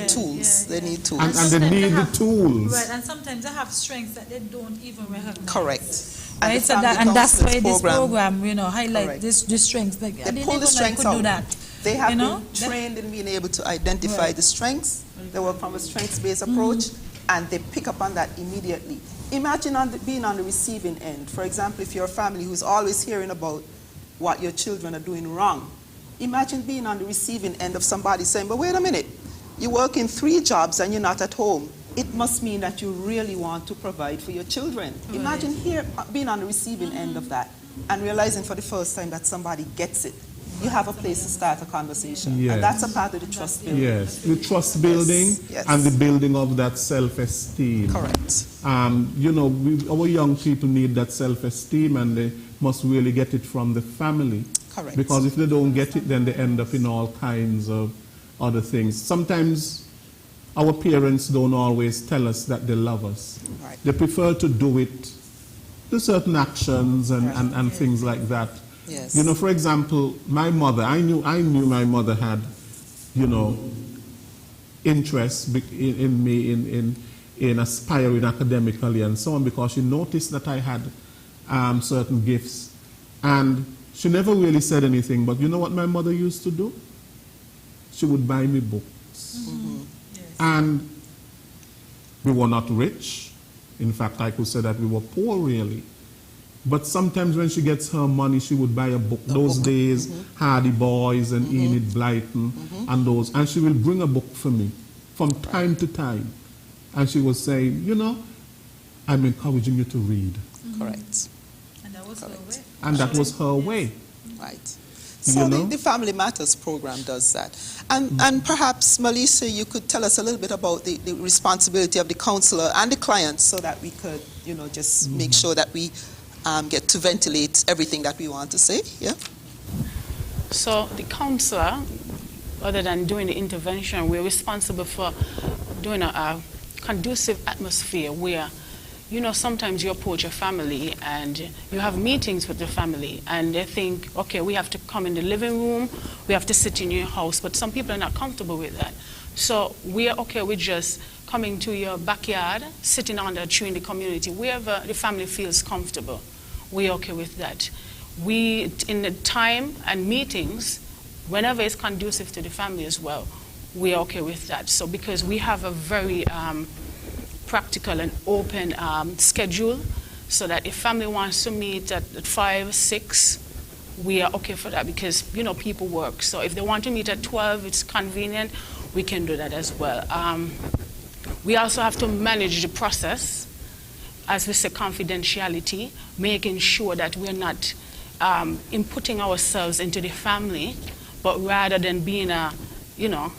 tools. Yeah. They need tools. And they need the tools. Right, and sometimes they have strengths that they don't even recognize. Correct. Right, and that's why this program, highlight this strengths. Like, they pull the strengths out. Do that. They have been trained in being able to identify the strengths. They work from a strengths-based approach, and they pick up on that immediately. Imagine being on the receiving end. For example, if you're a family who's always hearing about what your children are doing wrong, imagine being on the receiving end of somebody saying, "But wait a minute, you work in 3 jobs and you're not at home. It must mean that you really want to provide for your children." Right. Imagine being on the receiving end of that and realizing for the first time that somebody gets it. You have a place to start a conversation. Yes. And that's a part of the trust building. Yes, the trust building and the building of that self-esteem. Correct. Our young people need that self-esteem, and they must really get it from the family. Correct. Because if they don't get it, then they end up in all kinds of other things. Sometimes our parents don't always tell us that they love us. Right. They prefer to do certain actions and things like that. Yes. You know, for example, my mother, I knew my mother had, you know, interest in me in aspiring academically and so on, because she noticed that I had certain gifts. And she never really said anything, but you know what my mother used to do? She would buy me books. Mm-hmm. Yes. And we were not rich. In fact, I could say that we were poor, really. But sometimes when she gets her money, she would buy a book. Those days, Hardy Boys and Enid Blyton and those. And she will bring a book for me from time to time. And she would say, you know, I'm encouraging you to read. Correct. And that was her way. And that was her way. Right. So You know? the Family Matters program does that. And perhaps, Melissa, you could tell us a little bit about the responsibility of the counselor and the client, so that we could, you know, just make sure that we get to ventilate everything that we want to say. Yeah. So the counselor, other than doing the intervention, we're responsible for doing a conducive atmosphere where, you know, sometimes you approach a family and you have meetings with the family and they think, okay, we have to come in the living room, we have to sit in your house, but some people are not comfortable with that. So we are okay with just coming to your backyard, sitting under a tree in the community, wherever the family feels comfortable. We're okay with that. We, in the time and meetings, whenever it's conducive to the family as well, we're okay with that. So because we have a very practical and open schedule, so that if family wants to meet at 5, 6, we are okay for that, because, you know, people work. So if they want to meet at 12, it's convenient, we can do that as well. We also have to manage the process, as we say, confidentiality, making sure that we're not inputting ourselves into the family, but rather than being a, you know,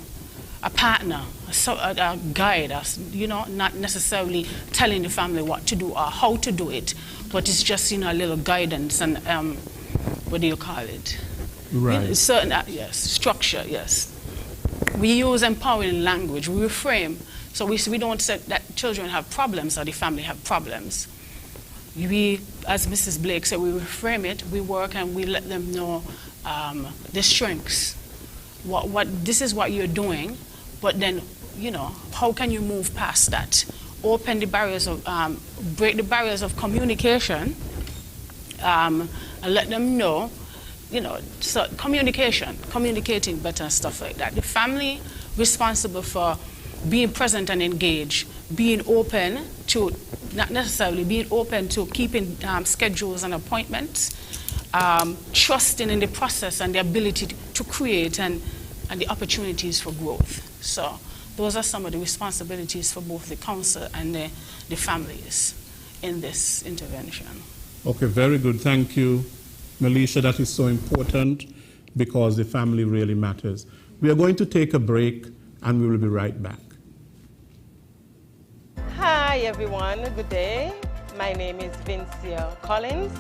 a partner, a guide, you know, not necessarily telling the family what to do or how to do it, but it's just, you know, a little guidance and what do you call it? Right. Certain, yes, structure, yes. We use empowering language, we reframe. So we don't say that children have problems or the family have problems. We, as Mrs. Blake said, we reframe it, we work and we let them know the strengths. This is what you're doing, but then, you know, how can you move past that? Open the barriers of, break the barriers of communication, and let them know, you know, so communicating better and stuff like that. The family responsible for being present and engaged, being open to, not necessarily being open to keeping schedules and appointments, trusting in the process and the ability to create and the opportunities for growth. So those are some of the responsibilities for both the council and the families in this intervention. Okay, very good. Thank you, Melisha. That is so important, because the family really matters. We are going to take a break and we will be right back. Hi everyone, good day. My name is Vincia Collins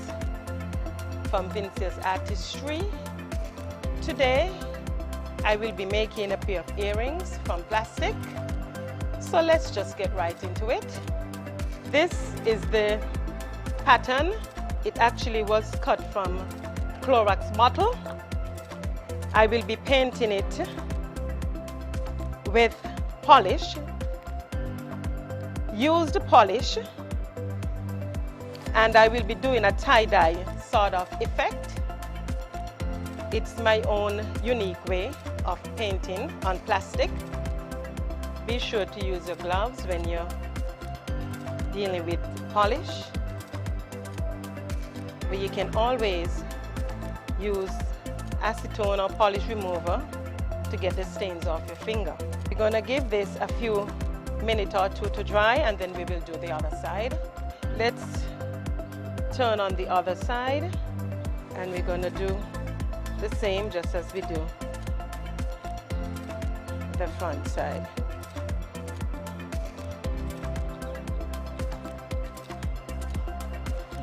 from Vincia's Artistry. Today I will be making a pair of earrings from plastic. So let's just get right into it. This is the pattern. It actually was cut from Clorox bottle. I will be painting it with polish, used polish, and I will be doing a tie-dye sort of effect. It's my own unique way of painting on plastic. Be sure to use your gloves when you're dealing with polish, but you can always use acetone or polish remover to get the stains off your finger. We're going to give this a few minutes or two to dry, and then we will do the other side. Let's turn on the other side, and we're going to do the same just as we do the front side.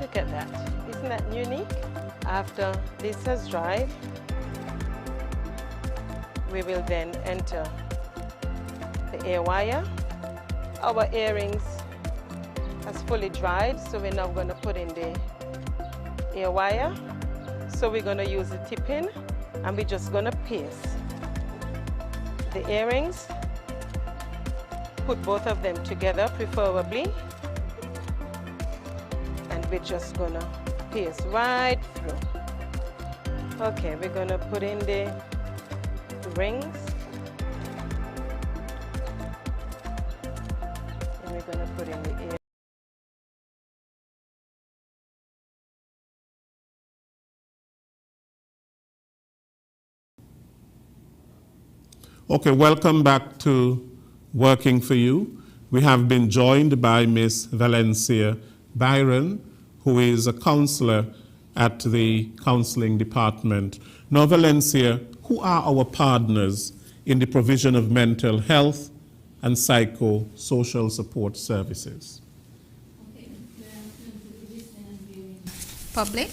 Look at that. Isn't that unique? After this has dried, we will then enter the air wire. Our earrings has fully dried, so we're now going to put in the air wire. So we're going to use the tip-in, and we're just going to paste the earrings. Put both of them together, preferably. And we're just going to paste right through. Okay, we're going to put in the rings. And we're going to put in the earrings. Okay, welcome back to Working for You. We have been joined by Ms. Valencia Byron, who is a counselor at the counseling department. Now, Valencia, who are our partners in the provision of mental health and psychosocial support services? Public.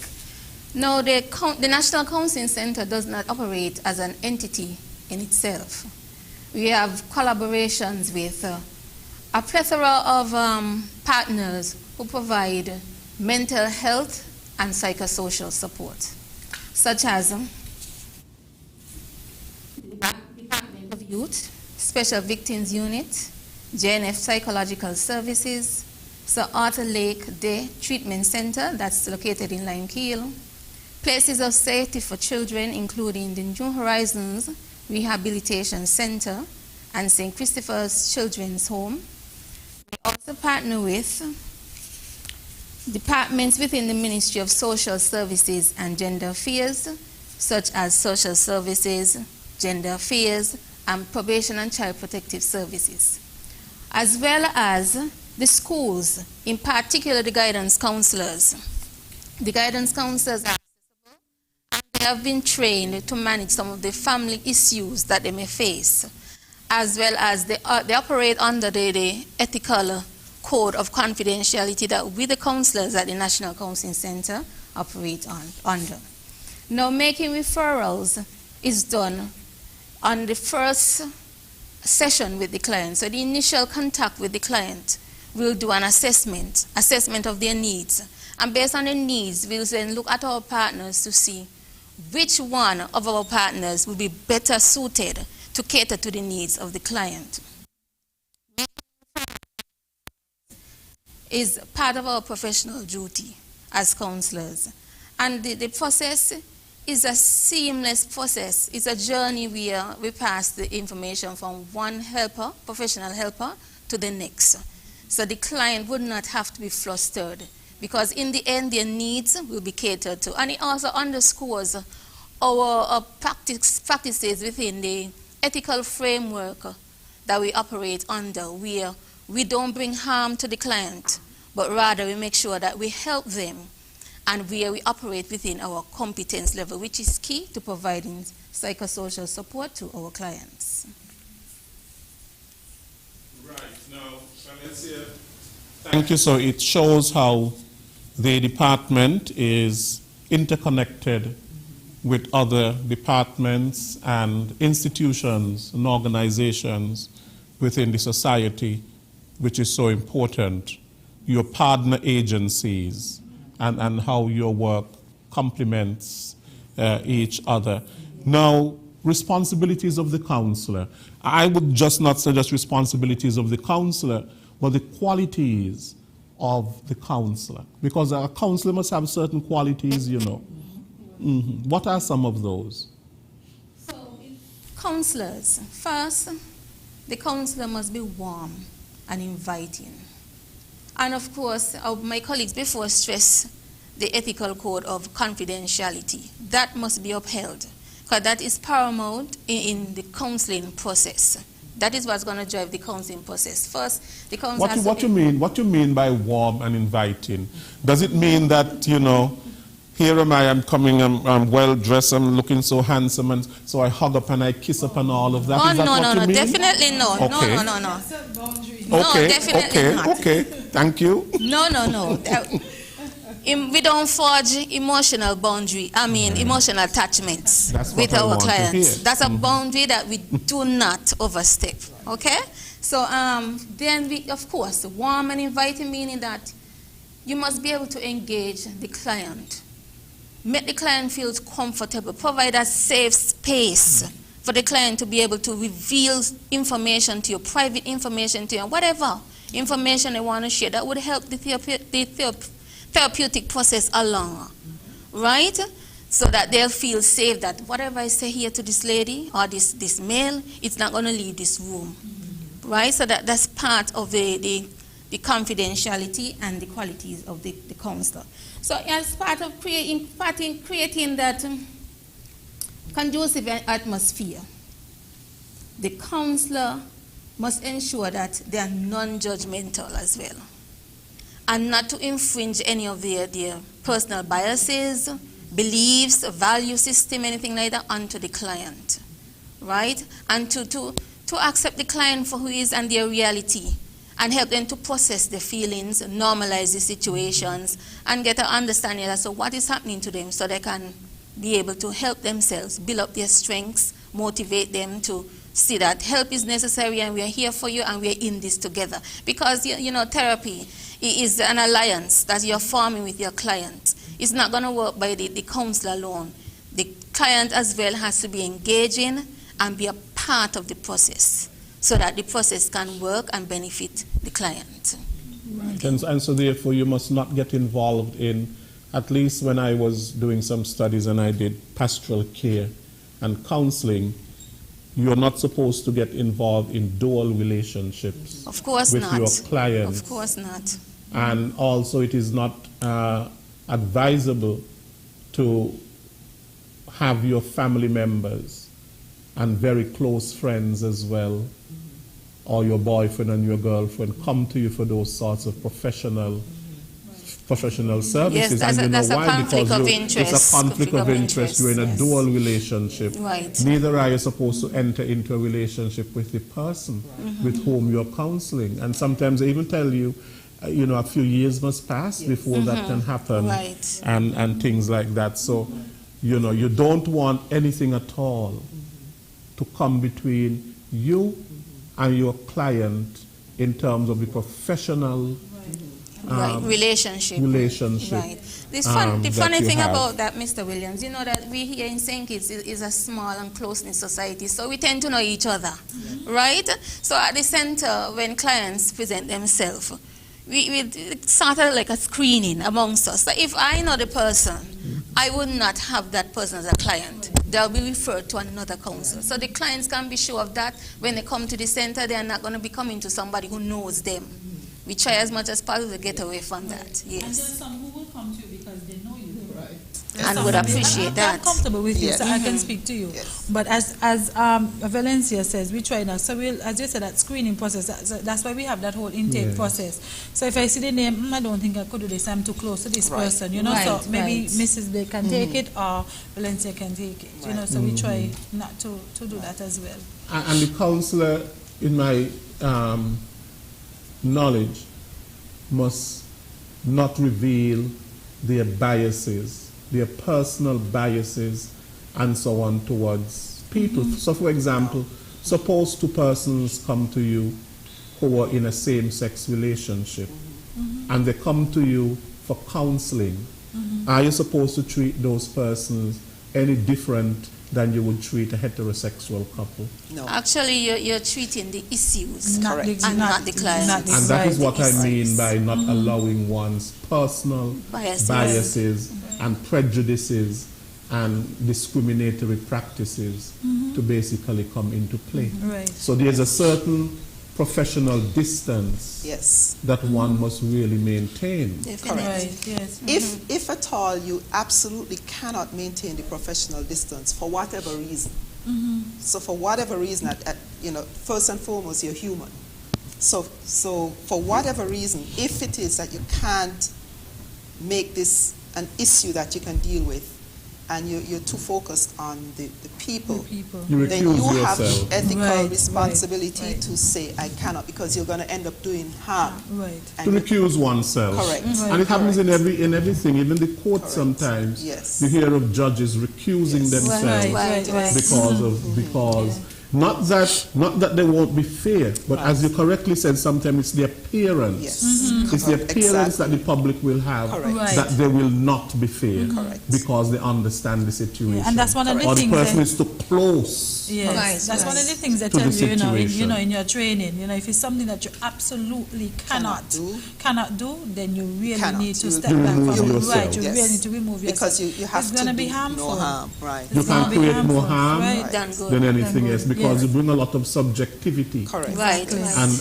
No, the National Counseling Center does not operate as an entity in itself. We have collaborations with a plethora of partners who provide mental health and psychosocial support, such as the Department of Youth, Special Victims Unit, JNF Psychological Services, Sir Arthur Lake Day Treatment Center that's located in Limekeel, Places of Safety for Children, including the New Horizons Rehabilitation Center and St. Christopher's Children's Home. We also partner with departments within the Ministry of Social Services and Gender Affairs, such as Social Services, Gender Affairs, and Probation and Child Protective Services, as well as the schools, in particular the guidance counselors. The guidance counselors are accessible, and they have been trained to manage some of the family issues that they may face, as well as they operate under the ethical code of confidentiality that we, the counselors at the National Counseling Center, operate under. Now, making referrals is done on the first session with the client. So the initial contact with the client, we'll do an assessment of their needs. And based on the needs, we'll then look at our partners to see which one of our partners will be better suited to cater to the needs of the client. Is part of our professional duty as counselors. And the process is a seamless process. It's a journey where we pass the information from one helper, professional helper, to the next. So the client would not have to be flustered, because in the end their needs will be catered to. And it also underscores our practices within the ethical framework that we operate under, where we don't bring harm to the client, but rather we make sure that we help them, and where we operate within our competence level, which is key to providing psychosocial support to our clients. Right. Now, Valencia, thank you. So it shows how the department is interconnected with other departments and institutions and organizations within the society, which is so important. Your partner agencies and how your work complements each other. Now, responsibilities of the counselor. I would just not say just responsibilities of the counselor, but the qualities of the counselor. Because a counselor must have certain qualities, you know. Mm-hmm. What are some of those? So, counselors, first, the counselor must be warm and inviting. And of course, my colleagues before stress the ethical code of confidentiality. That must be upheld, because that is paramount in the counseling process. That is what's going to drive the counseling process. First, the counselor What you mean by warm and inviting? Does it mean that, you know, here am I, I'm coming, I'm well dressed, I'm looking so handsome, and so I hug up and I kiss up and all of that? Oh, is that no, what no, you no, mean? definitely no. Okay. No, definitely not. Okay, thank you. No. We don't forge emotional emotional attachments with our clients. That's a boundary that we do not overstep, okay? So then we, of course, warm and inviting, meaning that you must be able to engage the client make the client feel comfortable, provide a safe space for the client to be able to reveal information to you, private information to you, whatever information they want to share that would help the therapeutic process along, right? So that they'll feel safe that whatever I say here to this lady or this male, it's not going to leave this room, right? So that's part of the confidentiality and the qualities of the counselor. So as part of creating that conducive atmosphere, the counselor must ensure that they are non-judgmental as well, and not to infringe any of their personal biases, beliefs, value system, anything like that onto the client, right? And to accept the client for who he is and their reality, and help them to process the feelings, normalize the situations, and get an understanding as to what is happening to them so they can be able to help themselves, build up their strengths, motivate them to see that help is necessary and we are here for you and we are in this together. Because, you know, therapy is an alliance that you're forming with your client. It's not going to work by the counselor alone. The client as well has to be engaging and be a part of the process so that the process can work and benefit the client. Right. And so therefore you must not get involved in, at least when I was doing some studies and I did pastoral care and counseling, you're not supposed to get involved in dual relationships. Of course with not. Your clients. Of course not. And also it is not advisable to have your family members and very close friends as well, or your boyfriend and your girlfriend come to you for those sorts of professional services. Yes, and that's you know a why? conflict Because of interest. it's a conflict of interest. You're in a yes. dual relationship. Right. Neither are you supposed to enter into a relationship with the person with whom you're counseling. And sometimes they even tell you, you know, a few years must pass before that can happen, right. and things like that. So, you know, you don't want anything at all to come between you and your client in terms of the professional relationship. Right. The funny thing about that, Mr. Williams, you know that we here in St. Kitts is a small and close-knit society, so we tend to know each other, right? So at the center, when clients present themselves, we sort of like a screening amongst us. So if I know the person, I would not have that person as a client. They'll be referred to another counselor. So the clients can be sure of that. When they come to the center, they are not going to be coming to somebody who knows them. We try as much as possible to get away from that. Yes. And there's some who will come to you because they know you. Right. And would appreciate that. I'm comfortable with you, so I can speak to you. Yes. But as Valencia says, we try now. So we'll, as you said, that screening process, that's why we have that whole intake process. So if I see the name, I don't think I could do this, I'm too close to this person, you know, so maybe Mrs. Blake can take it or Valencia can take it, you know, so we try not to do that as well. And the counselor, in my knowledge, must not reveal their biases, their personal biases, and so on towards people. So, for example, suppose two persons come to you who are in a same-sex relationship, and they come to you for counseling. Are you supposed to treat those persons any different than you would treat a heterosexual couple? No. Actually, you're treating the issues Correct. and not the client. And that is what I mean by not allowing one's personal biases and prejudices and discriminatory practices to basically come into play. Right. So there's a certain professional distance that one must really maintain. Definitely. Right, yes. If at all you absolutely cannot maintain the professional distance for whatever reason, so for whatever reason, you know, first and foremost, you're human. So for whatever reason, if it is that you can't make this an issue that you can deal with, and you're too focused on the people, then you have the ethical responsibility to say, I cannot, because you're going to end up doing harm. Right. To recuse oneself. Correct. And it happens in everything, even the court sometimes. Yes. You hear of judges recusing themselves Right. because Not that they won't be fair, but as you correctly said, sometimes it's the appearance. Yes. It's the appearance that the public will have that they will not be fair because they understand the situation. Yeah, and that's one of the or things. The person is too close. Yes, that's one of the things they tell you, in your training. If it's something that you absolutely cannot do, then you really need to step back from it. Right, you really need to remove yourself. Because you have it's going to be harmful. No harm, right. You can create more harm than anything else because you bring a lot of subjectivity. Correct. Right.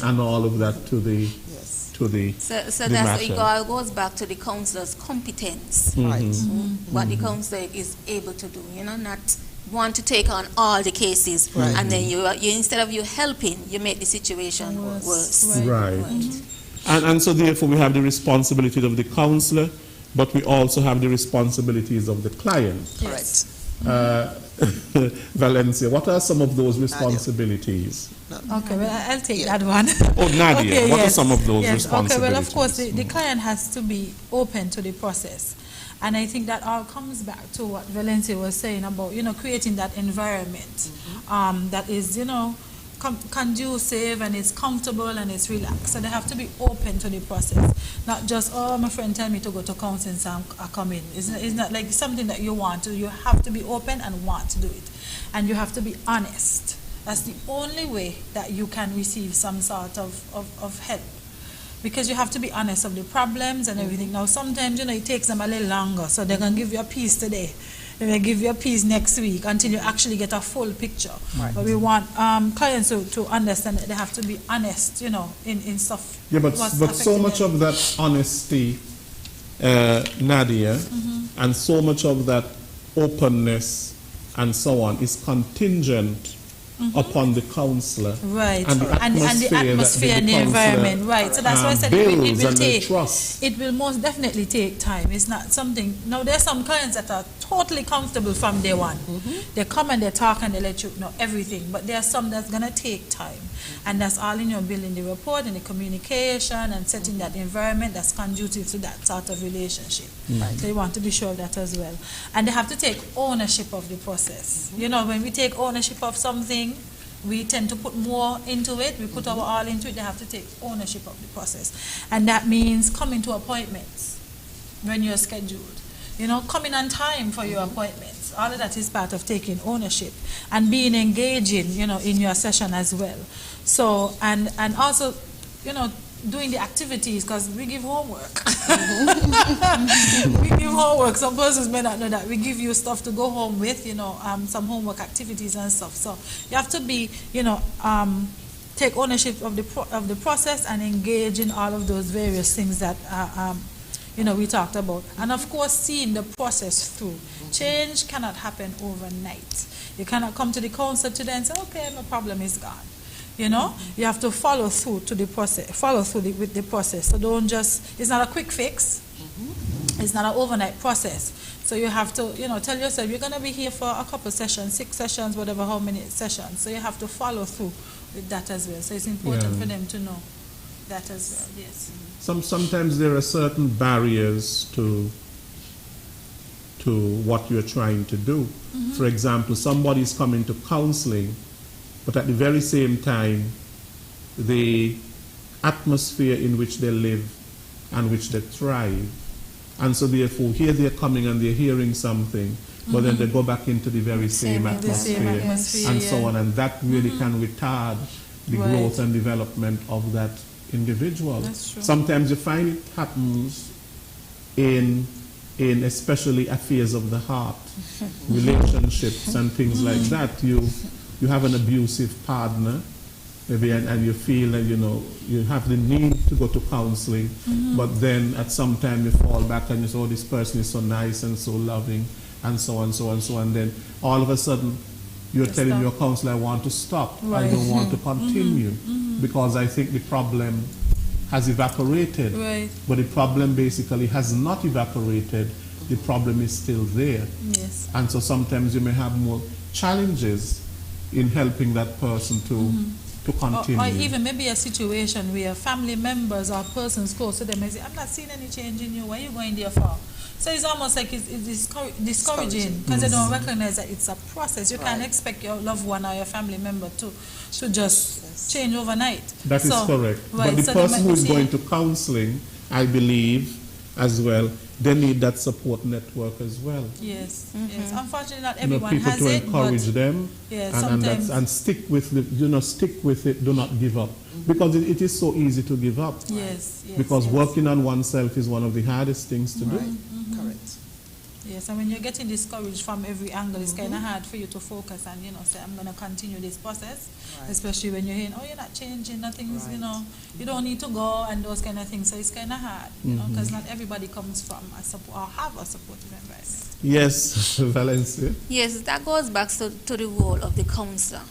And all of that to the So the that's matter. it all goes back to the counselor's competence. Right. What the counselor is able to do, not want to take on all the cases, and then you instead of you helping, you make the situation worse. Right. And so therefore we have the responsibility of the counselor, but we also have the responsibilities of the client. Correct. Valencia, what are some of those responsibilities? Okay, well, I'll take that one. Oh, Nadia, what are some of those responsibilities? Okay, well, of course, the client has to be open to the process. And I think that all comes back to what Valencia was saying about, creating that environment that is, conducive and it's comfortable and it's relaxed. So they have to be open to the process. Not just, my friend tell me to go to counseling, so I come in. It's not like something that you want to. You have to be open and want to do it. And you have to be honest. That's the only way that you can receive some sort of help. Because you have to be honest of the problems and everything. Now, sometimes, it takes them a little longer. So they're going to give you a piece today. They may give you a piece next week until you actually get a full picture. Right. But we want clients to understand that they have to be honest, in stuff. Yeah, but so much of that honesty, Nadia, and so much of that openness and so on is contingent upon the counselor. Right. And the atmosphere and the environment. Right. So that's why I said it will most definitely take time. It's not something. Now, there's some clients that are totally comfortable from day one. They come and they talk and they let you know everything. But there's some that's going to take time. And that's all in your building the rapport and the communication and setting that environment that's conducive to that sort of relationship. Right. So you want to be sure of that as well. And they have to take ownership of the process. When we take ownership of something, we tend to put more into it. We put our all into it. They have to take ownership of the process. And that means coming to appointments when you're scheduled. Coming on time for your appointments. All of that is part of taking ownership and being engaging, in your session as well. So, and also, doing the activities, because we give homework. We give homework. Some persons may not know that. We give you stuff to go home with, some homework activities and stuff. So you have to be, take ownership of the process and engage in all of those various things that we talked about. And of course, seeing the process through. Change cannot happen overnight. You cannot come to the counselor today and say, okay, my problem is gone. You have to follow through to the process, with the process. So don't just, it's not a quick fix. It's not an overnight process. So you have to, tell yourself, you're going to be here for a couple sessions, 6 sessions, whatever, how many sessions. So you have to follow through with that as well. So it's important for them to know that as well, yes. Sometimes there are certain barriers to what you're trying to do. For example, somebody's coming to counseling, but at the very same time, the atmosphere in which they live and which they thrive. And so therefore, here they're coming and they're hearing something, but then they go back into the very same atmosphere and so on. And that really can retard the growth and development of that individual. That's true. Sometimes you find it happens in especially affairs of the heart, relationships and things like that. You have an abusive partner, maybe, and you feel that you have the need to go to counseling, but then at some time you fall back and you say, oh, this person is so nice and so loving, and so on, so on, so on. And then all of a sudden you're telling your counselor, I want to stop, I don't want to continue, because I think the problem has evaporated. But the problem basically has not evaporated. The problem is still there. Yes. And so sometimes you may have more challenges in helping that person to continue. Or even maybe a situation where family members or persons close to them may say, I'm not seeing any change in you. Why are you going there for? So it's almost like it's discouraging because they don't recognize that it's a process. You can't expect your loved one or your family member to just change overnight. That is correct. Right, but the person who is going to counseling, I believe, as well, they need that support network as well. Yes, yes. Unfortunately, not everyone people has to it. Encourage them, and stick with it. Stick with it. Do not give up, because it is so easy to give up. Yes, yes. Because working on oneself is one of the hardest things to do. Correct. Yes, and when you're getting discouraged from every angle, it's kind of hard for you to focus and, say, I'm going to continue this process, especially when you're hearing, oh, you're not changing, nothing's, you don't need to go and those kind of things. So it's kind of hard, because not everybody comes from a support or have a supportive environment. Yes, Valencia. Yes, that goes back to the role of the counselor.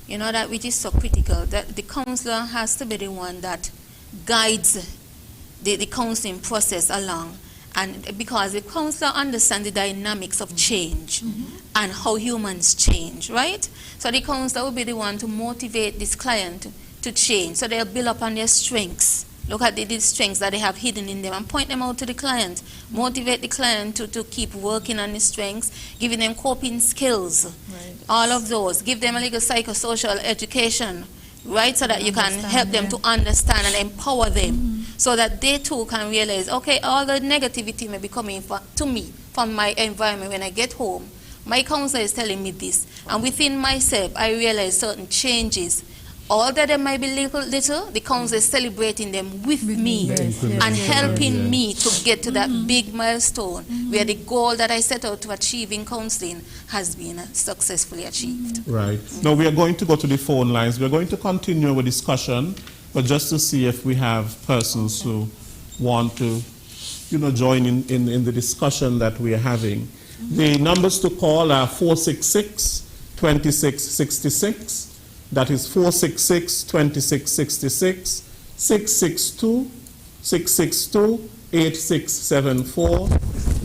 That which is so critical, that the counselor has to be the one that guides the counseling process along. And because the counselor understands the dynamics of change and how humans change, right? So the counselor will be the one to motivate this client to change. So they'll build up on their strengths. Look at the strengths that they have hidden in them and point them out to the client. Motivate the client to keep working on the strengths, giving them coping skills, all of those. Give them a little psychosocial education, right? So that you can help them to understand and empower them. So that they too can realize, okay, all the negativity may be coming to me from my environment when I get home. My counselor is telling me this. And within myself, I realize certain changes. Although they might be little, the counselor is celebrating them with me and helping me to get to that big milestone where the goal that I set out to achieve in counseling has been successfully achieved. Right. Now we are going to go to the phone lines. We're going to continue our discussion, but just to see if we have persons who want to, join in the discussion that we are having. The numbers to call are 466-2666. That is 466-2666, 662-8674,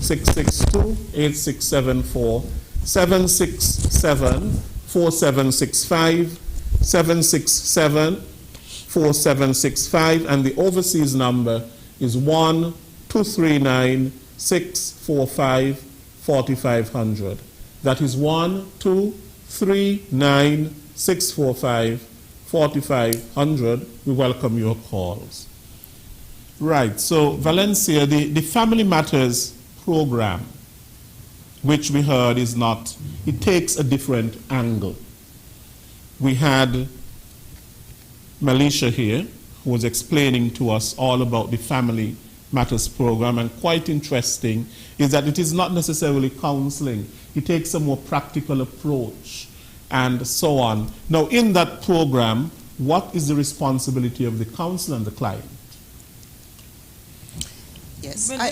662-8674, 767-4765, 767-4765, and the overseas number is 1-239-645-4500. That is 1-239-645-4500. We welcome your calls. Right, so Valencia, the Family Matters program, which we heard is not, it takes a different angle. We had Melisha here, who was explaining to us all about the Family Matters program, and quite interesting is that it is not necessarily counseling. It takes a more practical approach and so on. Now, in that program, what is the responsibility of the counselor and the client? Yes. Well, I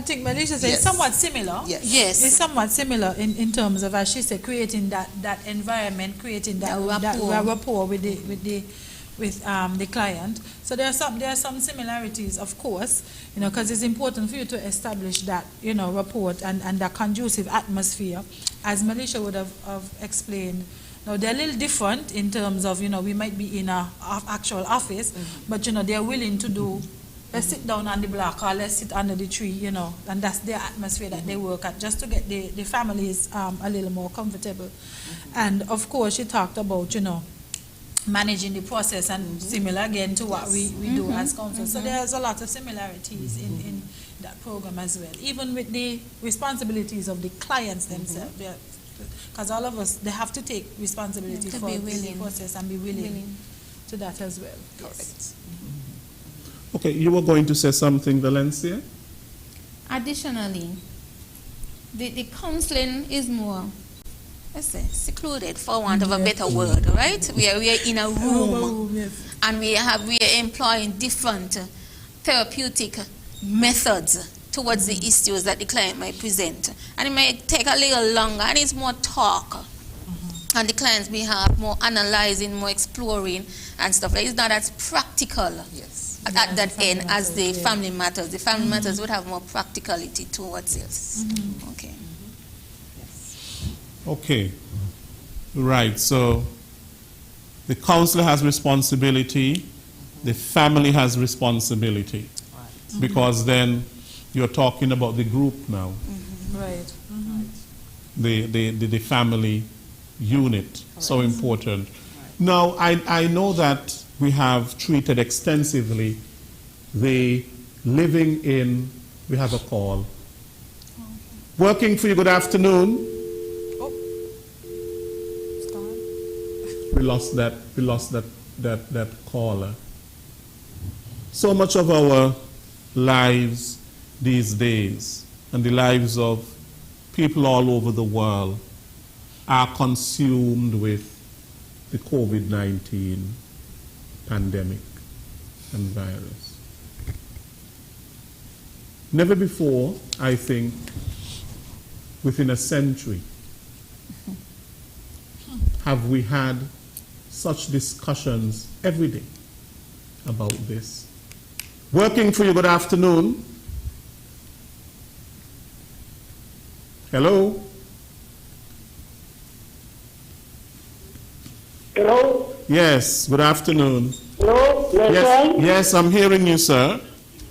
think Melisha said it's somewhat similar. Yes. It's somewhat similar in terms of, as she said, creating that environment, creating that rapport with the client. So there are some similarities, of course, because it's important for you to establish that, rapport and that conducive atmosphere, as Melisha would have explained. Now, they're a little different in terms of, we might be in an actual office, but, they're willing to do, let's sit down on the block or let's sit under the tree, and that's their atmosphere that they work at, just to get the families a little more comfortable. And, of course, she talked about, managing the process, and similar again to what we do as counselors. So there's a lot of similarities in that program as well, even with the responsibilities of the clients themselves. Because all of us, they have to take responsibility for the process and be willing to that as well. Correct. Okay, you were going to say something, Valencia? Additionally, the counseling is more, let's say, secluded, for want of a better word, right? We are in a room, and we are employing different therapeutic methods towards the issues that the client might present. And it may take a little longer, and it's more talk. And the clients may have more analyzing, more exploring, and stuff. It's not as practical at that end as the Family Matters. The Family Matters would have more practicality towards it. Okay. Okay, right, so the counselor has responsibility, the family has responsibility. because then you're talking about the group now, Right. the family unit, so important. Now, I know that we have treated extensively the living in, we have a call. Working for you, good afternoon. We lost that caller. So much of our lives these days and the lives of people all over the world are consumed with the COVID-19 pandemic and virus. Never before, I think, within a century, have we had such discussions every day about this. Working for you, good afternoon. Hello? Hello? Yes, good afternoon. Hello? Lesroy? Yes, I'm hearing you, sir.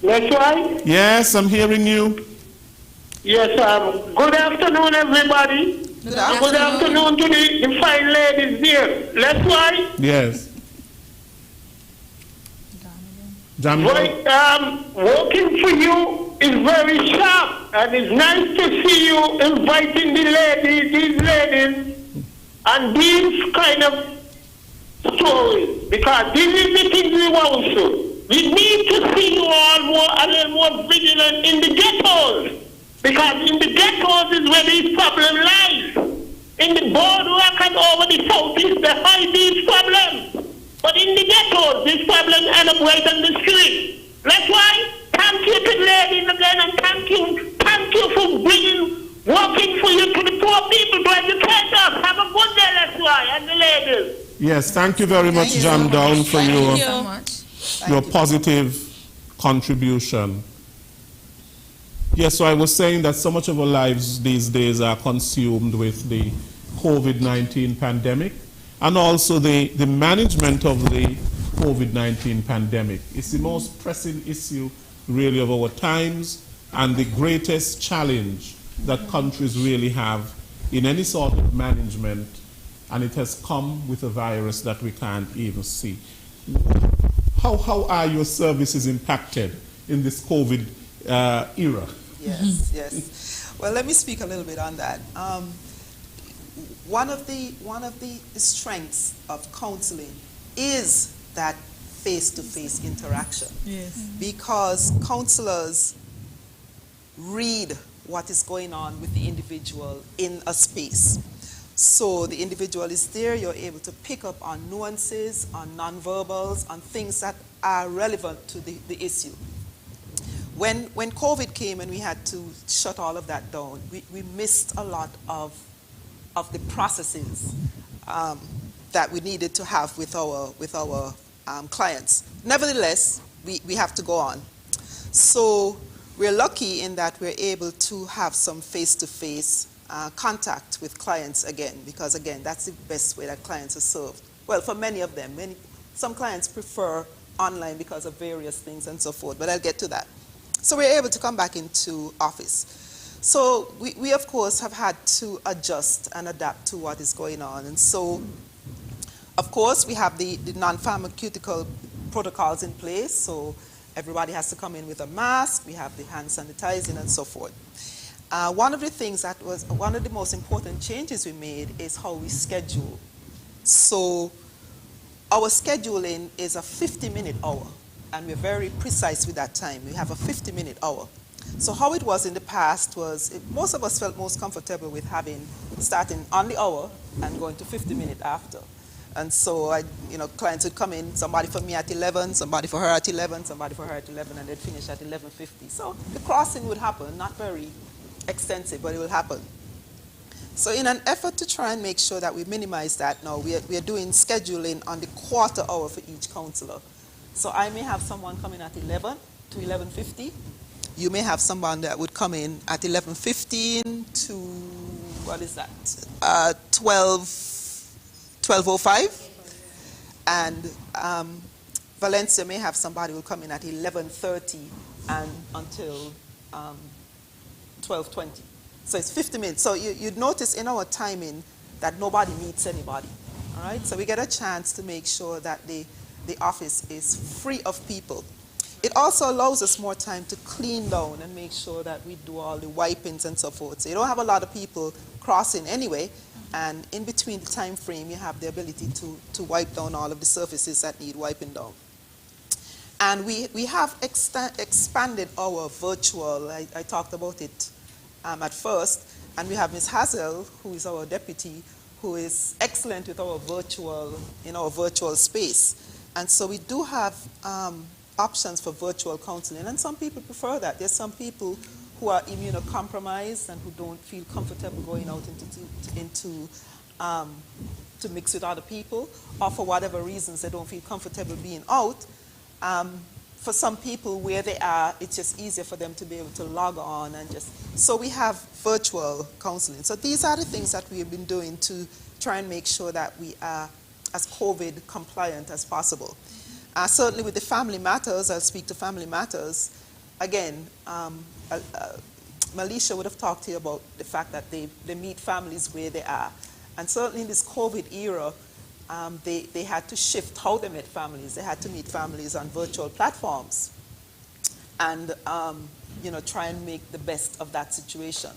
Lesroy? Yes, I'm hearing you. Yes, good afternoon, everybody. Good Good afternoon to the fine ladies there. Lesroy? Yes. Jam Working for you is very sharp, and it's nice to see you inviting these ladies, and these kind of stories, because this is the thing we want to. We need to see you all a little more vigilant in the ghettos, because in the ghettos is where these problems lie. In the boardwalk and over the southeast, they hide these problems. But in the ghettos, these problems end up right on the street. That's why, thank you to the ladies again, and thank you for working for you to the poor people to educate us. Have a good day, that's why, and the ladies. Yes, thank you very much, Jam Down, for your positive contribution. Yes, so I was saying that so much of our lives these days are consumed with the COVID-19 pandemic, and also the management of the COVID-19 pandemic. It's the most pressing issue really of our times, and the greatest challenge that countries really have in any sort of management, and it has come with a virus that we can't even see. How are your services impacted in this COVID era? Yes. Well, let me speak a little bit on that. One of the strengths of counseling is that face-to-face interaction. Yes. Because counselors read what is going on with the individual in a space. So the individual is there, you're able to pick up on nuances, on nonverbals, on things that are relevant to the issue. When COVID came and we had to shut all of that down, we missed a lot of the processes that we needed to have with our clients. Nevertheless, we have to go on. So we're lucky in that we're able to have some face-to-face contact with clients again, because again, that's the best way that clients are served. Well, for many of them. Some clients prefer online because of various things and so forth, but I'll get to that. So we're able to come back into office. So we of course have had to adjust and adapt to what is going on. And so, of course, we have the non-pharmaceutical protocols in place. So everybody has to come in with a mask. We have the hand sanitizing and so forth. One of the things that was one of the most important changes we made is how we schedule. So our scheduling is a 50-minute hour, and we're very precise with that time. We have a 50-minute hour. So how it was in the past was, most of us felt most comfortable with starting on the hour and going to 50 minutes after. And so clients would come in, somebody for me at 11, somebody for her at 11, somebody for her at 11, and they'd finish at 11:50. So the crossing would happen, not very extensive, but it will happen. So in an effort to try and make sure that we minimize that now, we are doing scheduling on the quarter hour for each counselor. So I may have someone coming at 11 to 11:50. You may have someone that would come in at 11:15 to, what is that, 12:05. And Valencia may have somebody who will come in at 11:30 and until 12:20. So it's 50 minutes. So you'd notice in our timing that nobody meets anybody. All right? So we get a chance to make sure that the office is free of people. It also allows us more time to clean down and make sure that we do all the wipings and so forth. So you don't have a lot of people crossing anyway, and in between the time frame, you have the ability to wipe down all of the surfaces that need wiping down. And we have expanded our virtual, I talked about it at first, and we have Ms. Hazel, who is our deputy, who is excellent with our virtual, in our virtual space. And so we do have options for virtual counseling, and some people prefer that. There's some people who are immunocompromised and who don't feel comfortable going out to mix with other people, or for whatever reasons they don't feel comfortable being out. For some people where they are, it's just easier for them to be able to log on and just, so we have virtual counseling. So these are the things that we have been doing to try and make sure that we are as COVID compliant as possible. Certainly with the Family Matters, I'll speak to Family Matters. Again, Malisha would have talked to you about the fact that they meet families where they are. And certainly in this COVID era, they had to shift how they met families. They had to meet families on virtual platforms and try and make the best of that situation.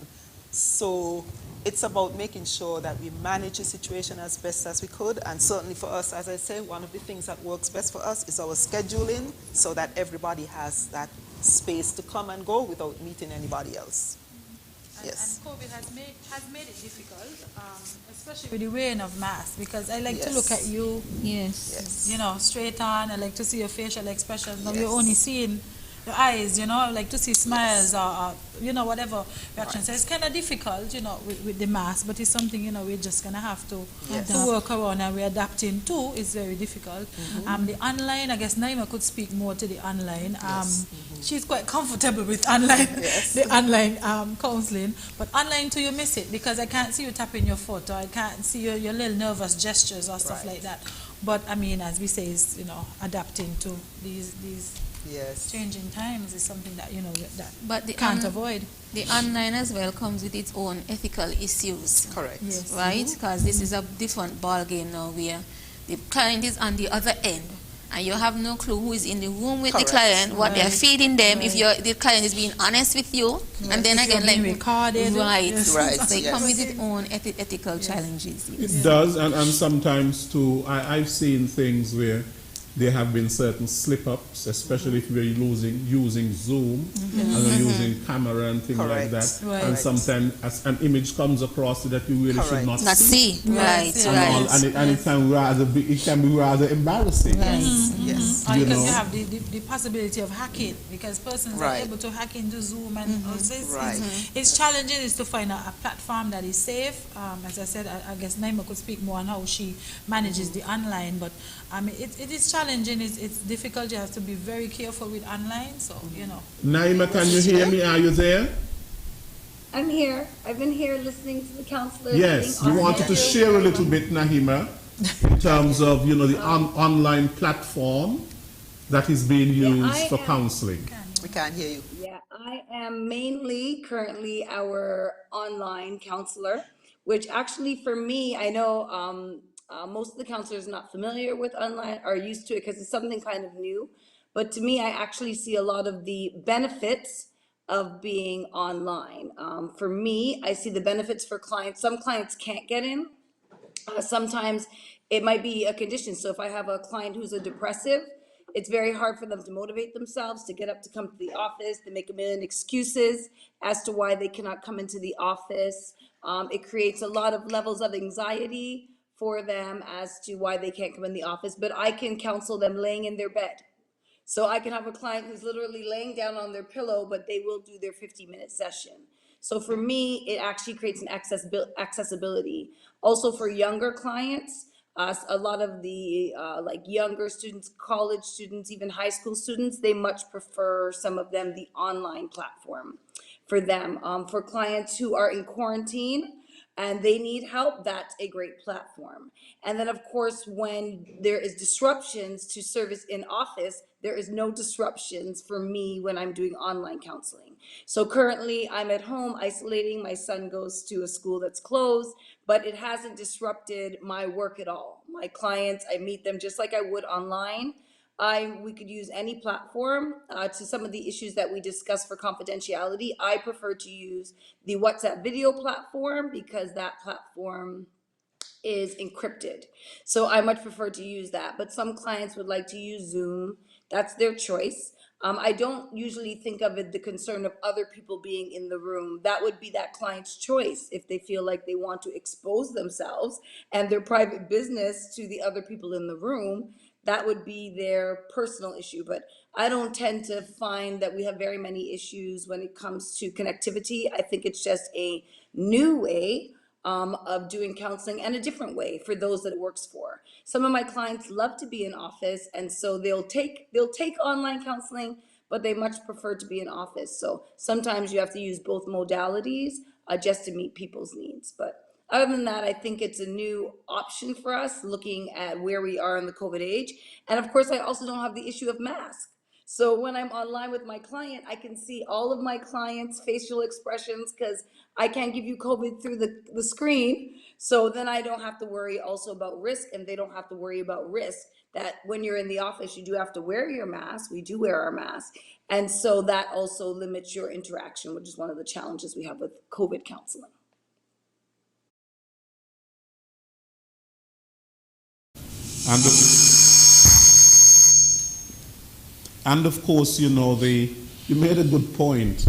So it's about making sure that we manage the situation as best as we could. And certainly for us, as I say, one of the things that works best for us is our scheduling, so that everybody has that space to come and go without meeting anybody else. Yes. And COVID has made it difficult, especially with the wearing of masks, because I like to look at you, straight on. I like to see your facial expressions. Now you're only seeing your eyes, I like to see smiles or whatever reaction. So it's kind of difficult, with the mask, but it's something, we're just going to have to work around, and we're adapting to. It's very difficult. The online, I guess Naima could speak more to the online. She's quite comfortable with online, the online counseling. But online too, you miss it, because I can't see you tapping your foot, or I can't see your little nervous gestures or stuff like that. But I mean, as we say, is adapting to these changing times is something that that can't avoid. The online as well comes with its own ethical issues. Correct. Yes. Right? Because this is a different ball game now, where the client is on the other end, and you have no clue who is in the room with the client, what they're feeding them, if the client is being honest with you, and then again, recorded. So it comes with its own ethical challenges. It does, and sometimes too, I've seen things where there have been certain slip-ups, especially if we're using Zoom and using camera and things like that. And sometimes an image comes across that you really should not see. And it can be rather embarrassing. Yes. Because you have the possibility of hacking, because persons are able to hack into Zoom, and it's challenging is to find a platform that is safe. As I said, I guess Naima could speak more on how she manages the online, but it is challenging. It's difficult. You have to be very careful with online. So Naima, can you hear me? Are you there? I'm here. I've been here listening to the counselor. Yes, you wanted to share a little bit, Naima, in terms of the online platform that is being used for counseling. We can't hear you. Yeah, I am mainly currently our online counselor, which actually for me, I know most of the counselors not familiar with online are used to it because it's something kind of new. But to me, I actually see a lot of the benefits of being online. For me, I see the benefits for clients. Some clients can't get in. Sometimes it might be a condition. So if I have a client who's a depressive, it's very hard for them to motivate themselves to get up to come to the office. They make a million excuses as to why they cannot come into the office. It creates a lot of levels of anxiety for them as to why they can't come in the office, but I can counsel them laying in their bed. So I can have a client who's literally laying down on their pillow, but they will do their 50-minute session. So for me, it actually creates an accessibility. Also for younger clients, a lot of the like younger students, college students, even high school students, they much prefer, some of them, the online platform for them. For clients who are in quarantine, and they need help, that's a great platform. And then, of course, when there is disruptions to service in office, there is no disruptions for me when I'm doing online counseling. So currently, I'm at home isolating. My son goes to a school that's closed, but it hasn't disrupted my work at all. My clients, I meet them just like I would online. We could use any platform. To some of the issues that we discussed for confidentiality, I prefer to use the WhatsApp video platform because that platform is encrypted. So I much prefer to use that, but some clients would like to use Zoom. That's their choice. I don't usually think of it the concern of other people being in the room. That would be that client's choice if they feel like they want to expose themselves and their private business to the other people in the room. That would be their personal issue. But I don't tend to find that we have very many issues when it comes to connectivity. I think it's just a new way of doing counseling and a different way for those that it works for. Some of my clients love to be in office, and so they'll take online counseling, but they much prefer to be in office. So sometimes you have to use both modalities just to meet people's needs. But other than that, I think it's a new option for us looking at where we are in the COVID age. And of course, I also don't have the issue of masks. So when I'm online with my client, I can see all of my clients' facial expressions because I can't give you COVID through the screen. So then I don't have to worry also about risk, and they don't have to worry about risk that when you're in the office, you do have to wear your mask. We do wear our mask. And so that also limits your interaction, which is one of the challenges we have with COVID counseling. And of course, you know, you made a good point.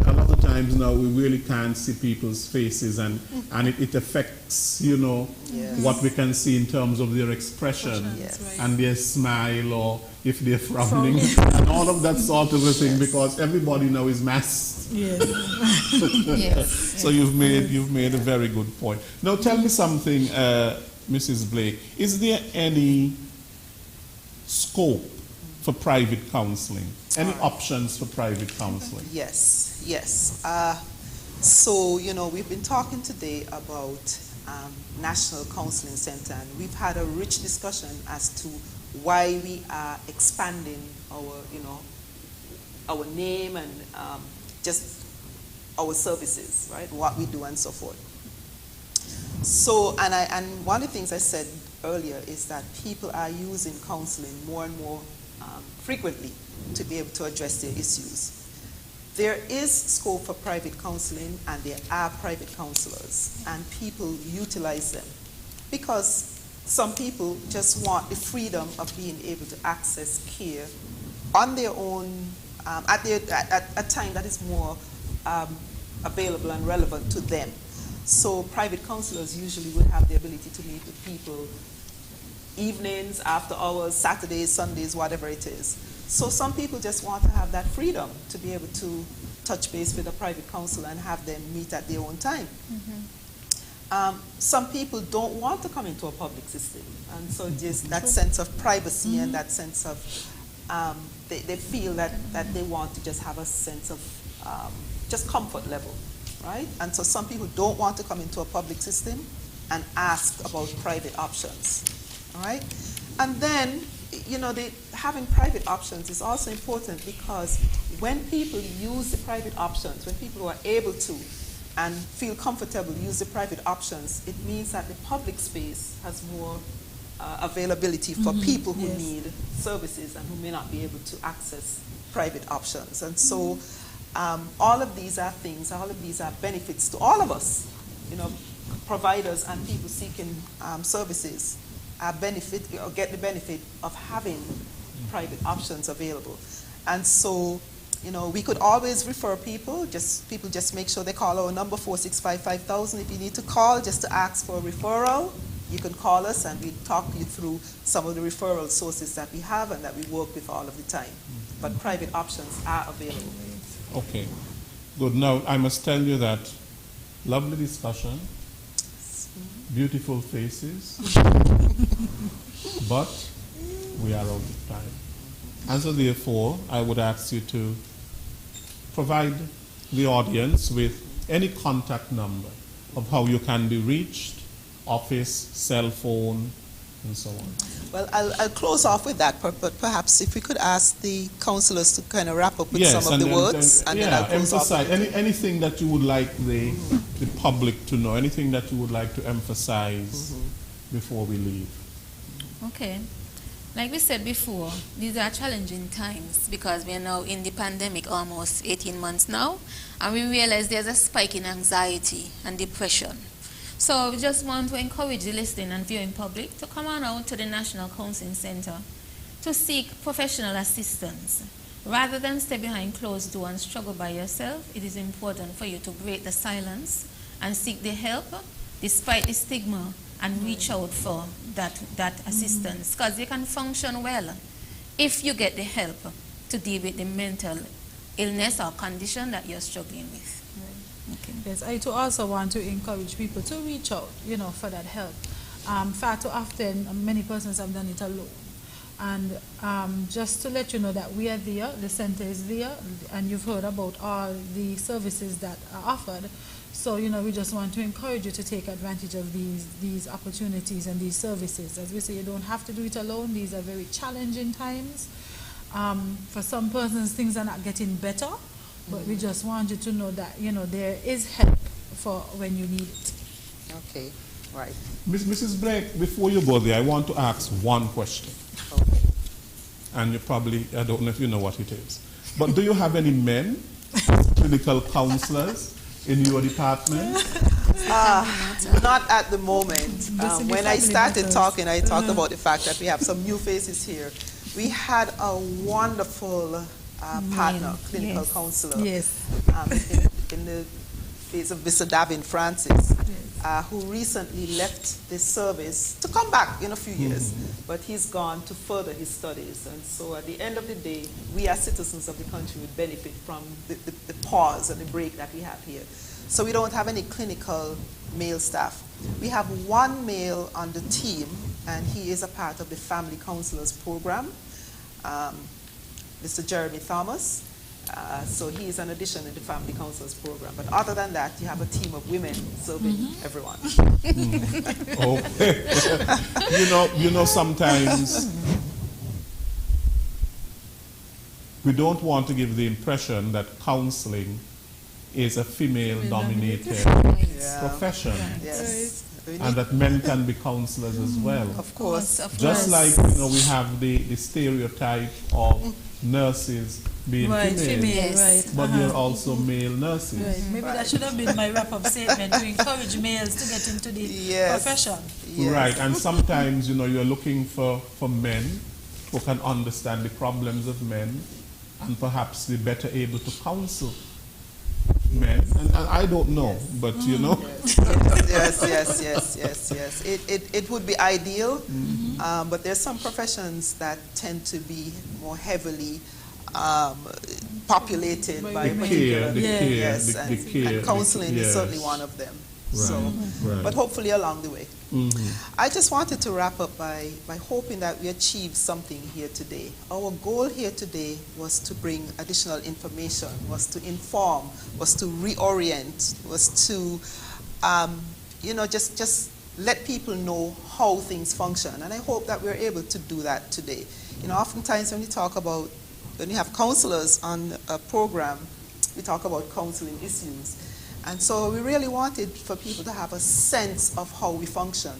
A lot of times now we really can't see people's faces, and it affects, you know, yes, what we can see in terms of their expression, yes, and their smile, or if they're frowning, and all of that sort of a thing, because everybody now is masked. Yes. Yes. So you've made a very good point. Now tell me something, Mrs. Blake. Is there any scope for private counseling? Any options for private counseling? Yes, yes. So, you know, we've been talking today about National Counseling Center, and we've had a rich discussion as to why we are expanding our, you know, our name and just our services, right? What we do and so forth. So, and one of the things I said earlier is that people are using counseling more and more frequently to be able to address their issues. There is scope for private counseling, and there are private counselors, and people utilize them because some people just want the freedom of being able to access care on their own at a time that is more available and relevant to them. So private counselors usually would have the ability to meet with people evenings, after hours, Saturdays, Sundays, whatever it is. So some people just want to have that freedom to be able to touch base with a private counselor and have them meet at their own time. Mm-hmm. Some people don't want to come into a public system, and so just that sense of privacy, mm-hmm, and that sense of they feel that they want to just have a sense of just comfort level, right? And so some people don't want to come into a public system and ask about private options, all right? And then, you know, having private options is also important because when people use the private options, when people are able to and feel comfortable use the private options, it means that the public space has more availability for, mm-hmm, people who, yes, need services and who may not be able to access private options. And so all of these are things, all of these are benefits to all of us, you know, providers and people seeking services benefit or get the benefit of having private options available. And so, you know, we could always refer people just make sure they call our number 465-5000. If you need to call just to ask for a referral, you can call us and we'll talk you through some of the referral sources that we have and that we work with all of the time. But private options are available. Okay, good. Now, I must tell you that lovely discussion, beautiful faces, but we are out of time. And so therefore, I would ask you to provide the audience with any contact number of how you can be reached, office, cell phone, and so on. Well, I'll close off with that, but perhaps if we could ask the councillors to kind of wrap up with some of the words, and then I'll close emphasize off. anything that you would like the public to know, anything that you would like to emphasize before we leave. Okay. Like we said before, these are challenging times because we are now in the pandemic almost 18 months now, and we realize there's a spike in anxiety and depression. So we just want to encourage the listening and viewing public to come on out to the National Counseling Center to seek professional assistance. Rather than stay behind closed doors and struggle by yourself, it is important for you to break the silence and seek the help despite the stigma and reach out for that assistance, because you can function well if you get the help to deal with the mental illness or condition that you're struggling with. Okay. Yes, I too also want to encourage people to reach out, for that help. Far too often, many persons have done it alone. And just to let you know that we are there, the center is there, and you've heard about all the services that are offered. So, we just want to encourage you to take advantage of these opportunities and these services. As we say, you don't have to do it alone. These are very challenging times. For some persons, things are not getting better, but we just want you to know that, there is help for when you need it. Okay, right. Mrs. Blake, before you go there, I want to ask one question. Okay. And you probably, I don't know if you know what it is, but do you have any men, clinical counselors, in your department? Not at the moment. When I started talking, I talked about the fact that we have some new faces here. We had a wonderful partner, clinical counselor, in the face of Mr. Davin Francis, who recently left this service to come back in a few years, but he's gone to further his studies. And so at the end of the day, we as citizens of the country would benefit from the pause and the break that we have here. So we don't have any clinical male staff. We have one male on the team, and he is a part of the Family Counselors Program, Mr. Jeremy Thomas. So he is an addition in the Family Counselors Program. But other than that, you have a team of women serving everyone. Okay. Sometimes we don't want to give the impression that counseling is a female-dominated profession. Yes. And that men can be counselors as well. Of course. Just like we have the stereotype of nurses being female, but there are also male nurses. Right. Maybe that should have been my wrap-up statement, to encourage males to get into the profession. Yes. Right, and sometimes you're looking for men who can understand the problems of men and perhaps be better able to counsel men. And I don't know, but Yes. It would be ideal, but there's some professions that tend to be more heavily populated by women. And counseling is certainly one of them. Right. But hopefully along the way. I just wanted to wrap up by hoping that we achieve something here today. Our goal here today was to bring additional information, was to inform, was to reorient, was to, just let people know how things function. And I hope that we're able to do that today. Oftentimes when you have counselors on a program, we talk about counseling issues. And so we really wanted for people to have a sense of how we function,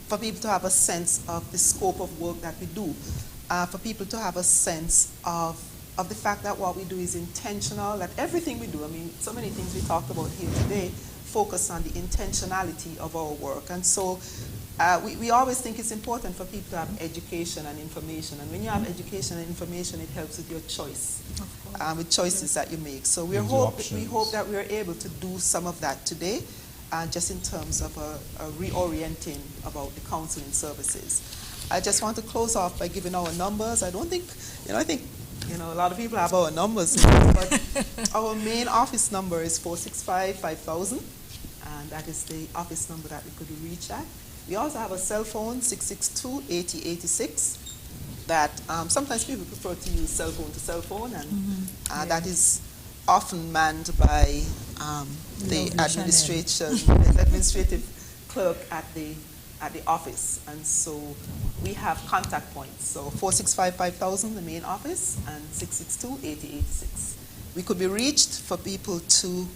for people to have a sense of the scope of work that we do, for people to have a sense of the fact that what we do is intentional, that everything we do, so many things we talked about here today, focus on the intentionality of our work. And so we always think it's important for people to have education and information. And when you have education and information, it helps with your choice, with choices that you make. So we hope that we are able to do some of that today, just in terms of a reorienting about the counseling services. I just want to close off by giving our numbers. I think a lot of people have our numbers, but our main office number is 465-5000, and that is the office number that we could reach at. We also have a cell phone, 662-8086, that sometimes people prefer to use cell phone to cell phone, and that is often manned by the administrative clerk at the office. And so we have contact points. So 465-5000, the main office, and 662-8086. We could be reached for people to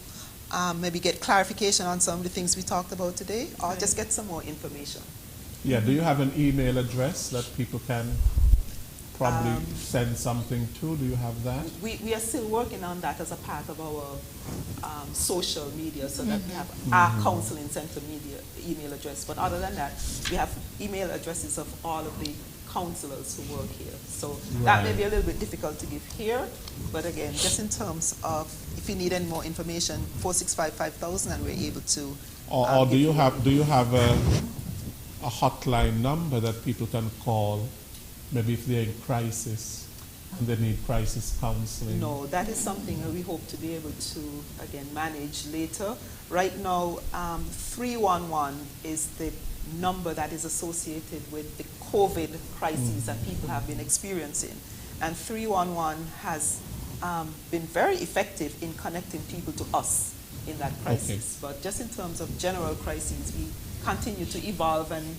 maybe get clarification on some of the things we talked about today, or just get some more information. Yeah, do you have an email address that people can probably send something to? Do you have that? We are still working on that as a part of our social media, so that we have our counseling center media email address. But other than that, we have email addresses of all of the counselors who work here. So that may be a little bit difficult to give here, but again, just in terms of if you need any more information, 465-5000, and we're able to. Or do you have a hotline number that people can call, maybe if they're in crisis and they need crisis counseling? No, that is something that we hope to be able to, again, manage later. Right now, 311 is the number that is associated with the COVID crises that people have been experiencing. And 311 has been very effective in connecting people to us in that crisis. Okay. But just in terms of general crises, we continue to evolve and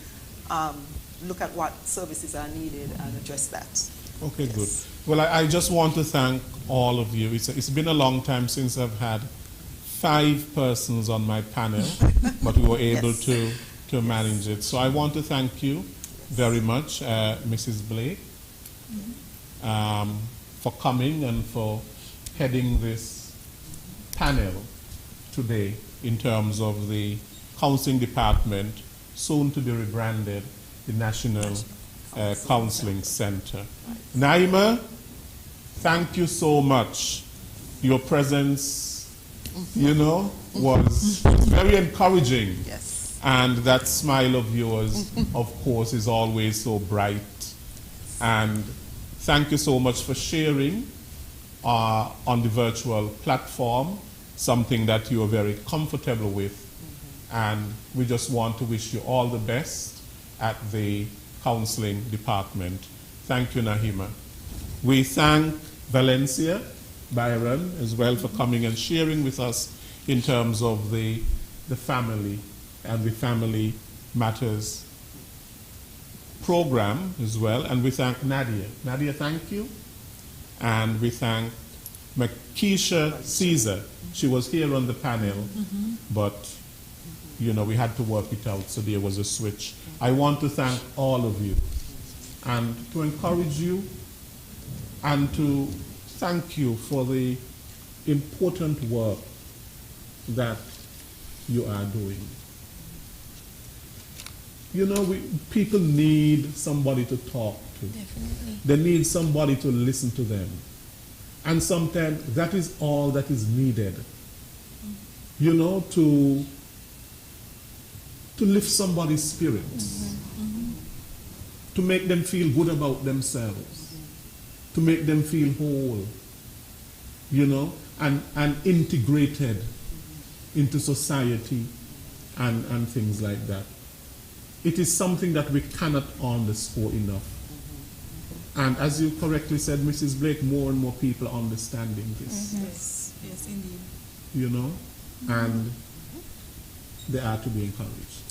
look at what services are needed and address that. Okay, yes. Good. Well, I just want to thank all of you. It's been a long time since I've had 5 persons on my panel, but we were able to manage it. So I want to thank you very much, Mrs. Blake, for coming and for heading this panel today in terms of the Counseling Department, soon to be rebranded the National Counseling Center. Naima, thank you so much. Your presence, was very encouraging. Yes. And that smile of yours, of course, is always so bright. And thank you so much for sharing on the virtual platform, something that you are very comfortable with. And we just want to wish you all the best at the Counseling Department. Thank you, Nahima. We thank Valencia Byron as well for coming and sharing with us in terms of the family and the Family Matters program as well. And we thank Nadia. Nadia, thank you. And we thank Makisha Caesar. She was here on the panel, but we had to work it out, so there was a switch. I want to thank all of you and to encourage you and to thank you for the important work that you are doing. People need somebody to talk to. Definitely. They need somebody to listen to them. And sometimes that is all that is needed. To lift somebody's spirits, to make them feel good about themselves, to make them feel whole, and integrated into society and things like that. It is something that we cannot underscore enough. And as you correctly said, Mrs. Blake, more and more people are understanding this. Yes, indeed. And they are to be encouraged.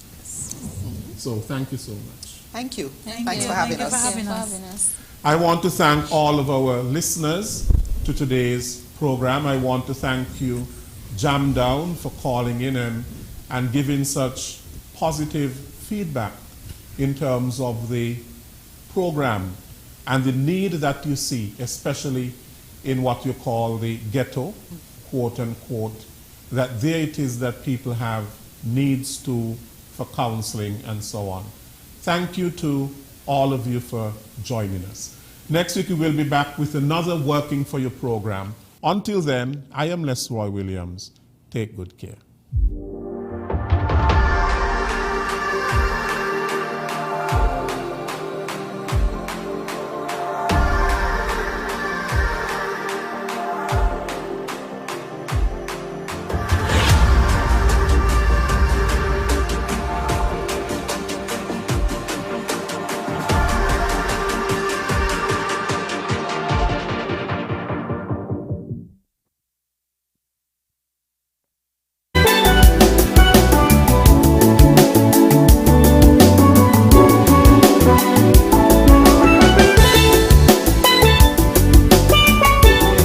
So thank you so much. Thanks for having us. I want to thank all of our listeners to today's program. I want to thank you, Jam Down, for calling in and giving such positive feedback in terms of the program and the need that you see, especially in what you call the ghetto, quote unquote, that there it is that people have needs for counseling and so on. Thank you to all of you for joining us. Next week we will be back with another Working for You program. Until then, I am Lesroy Williams. Take good care.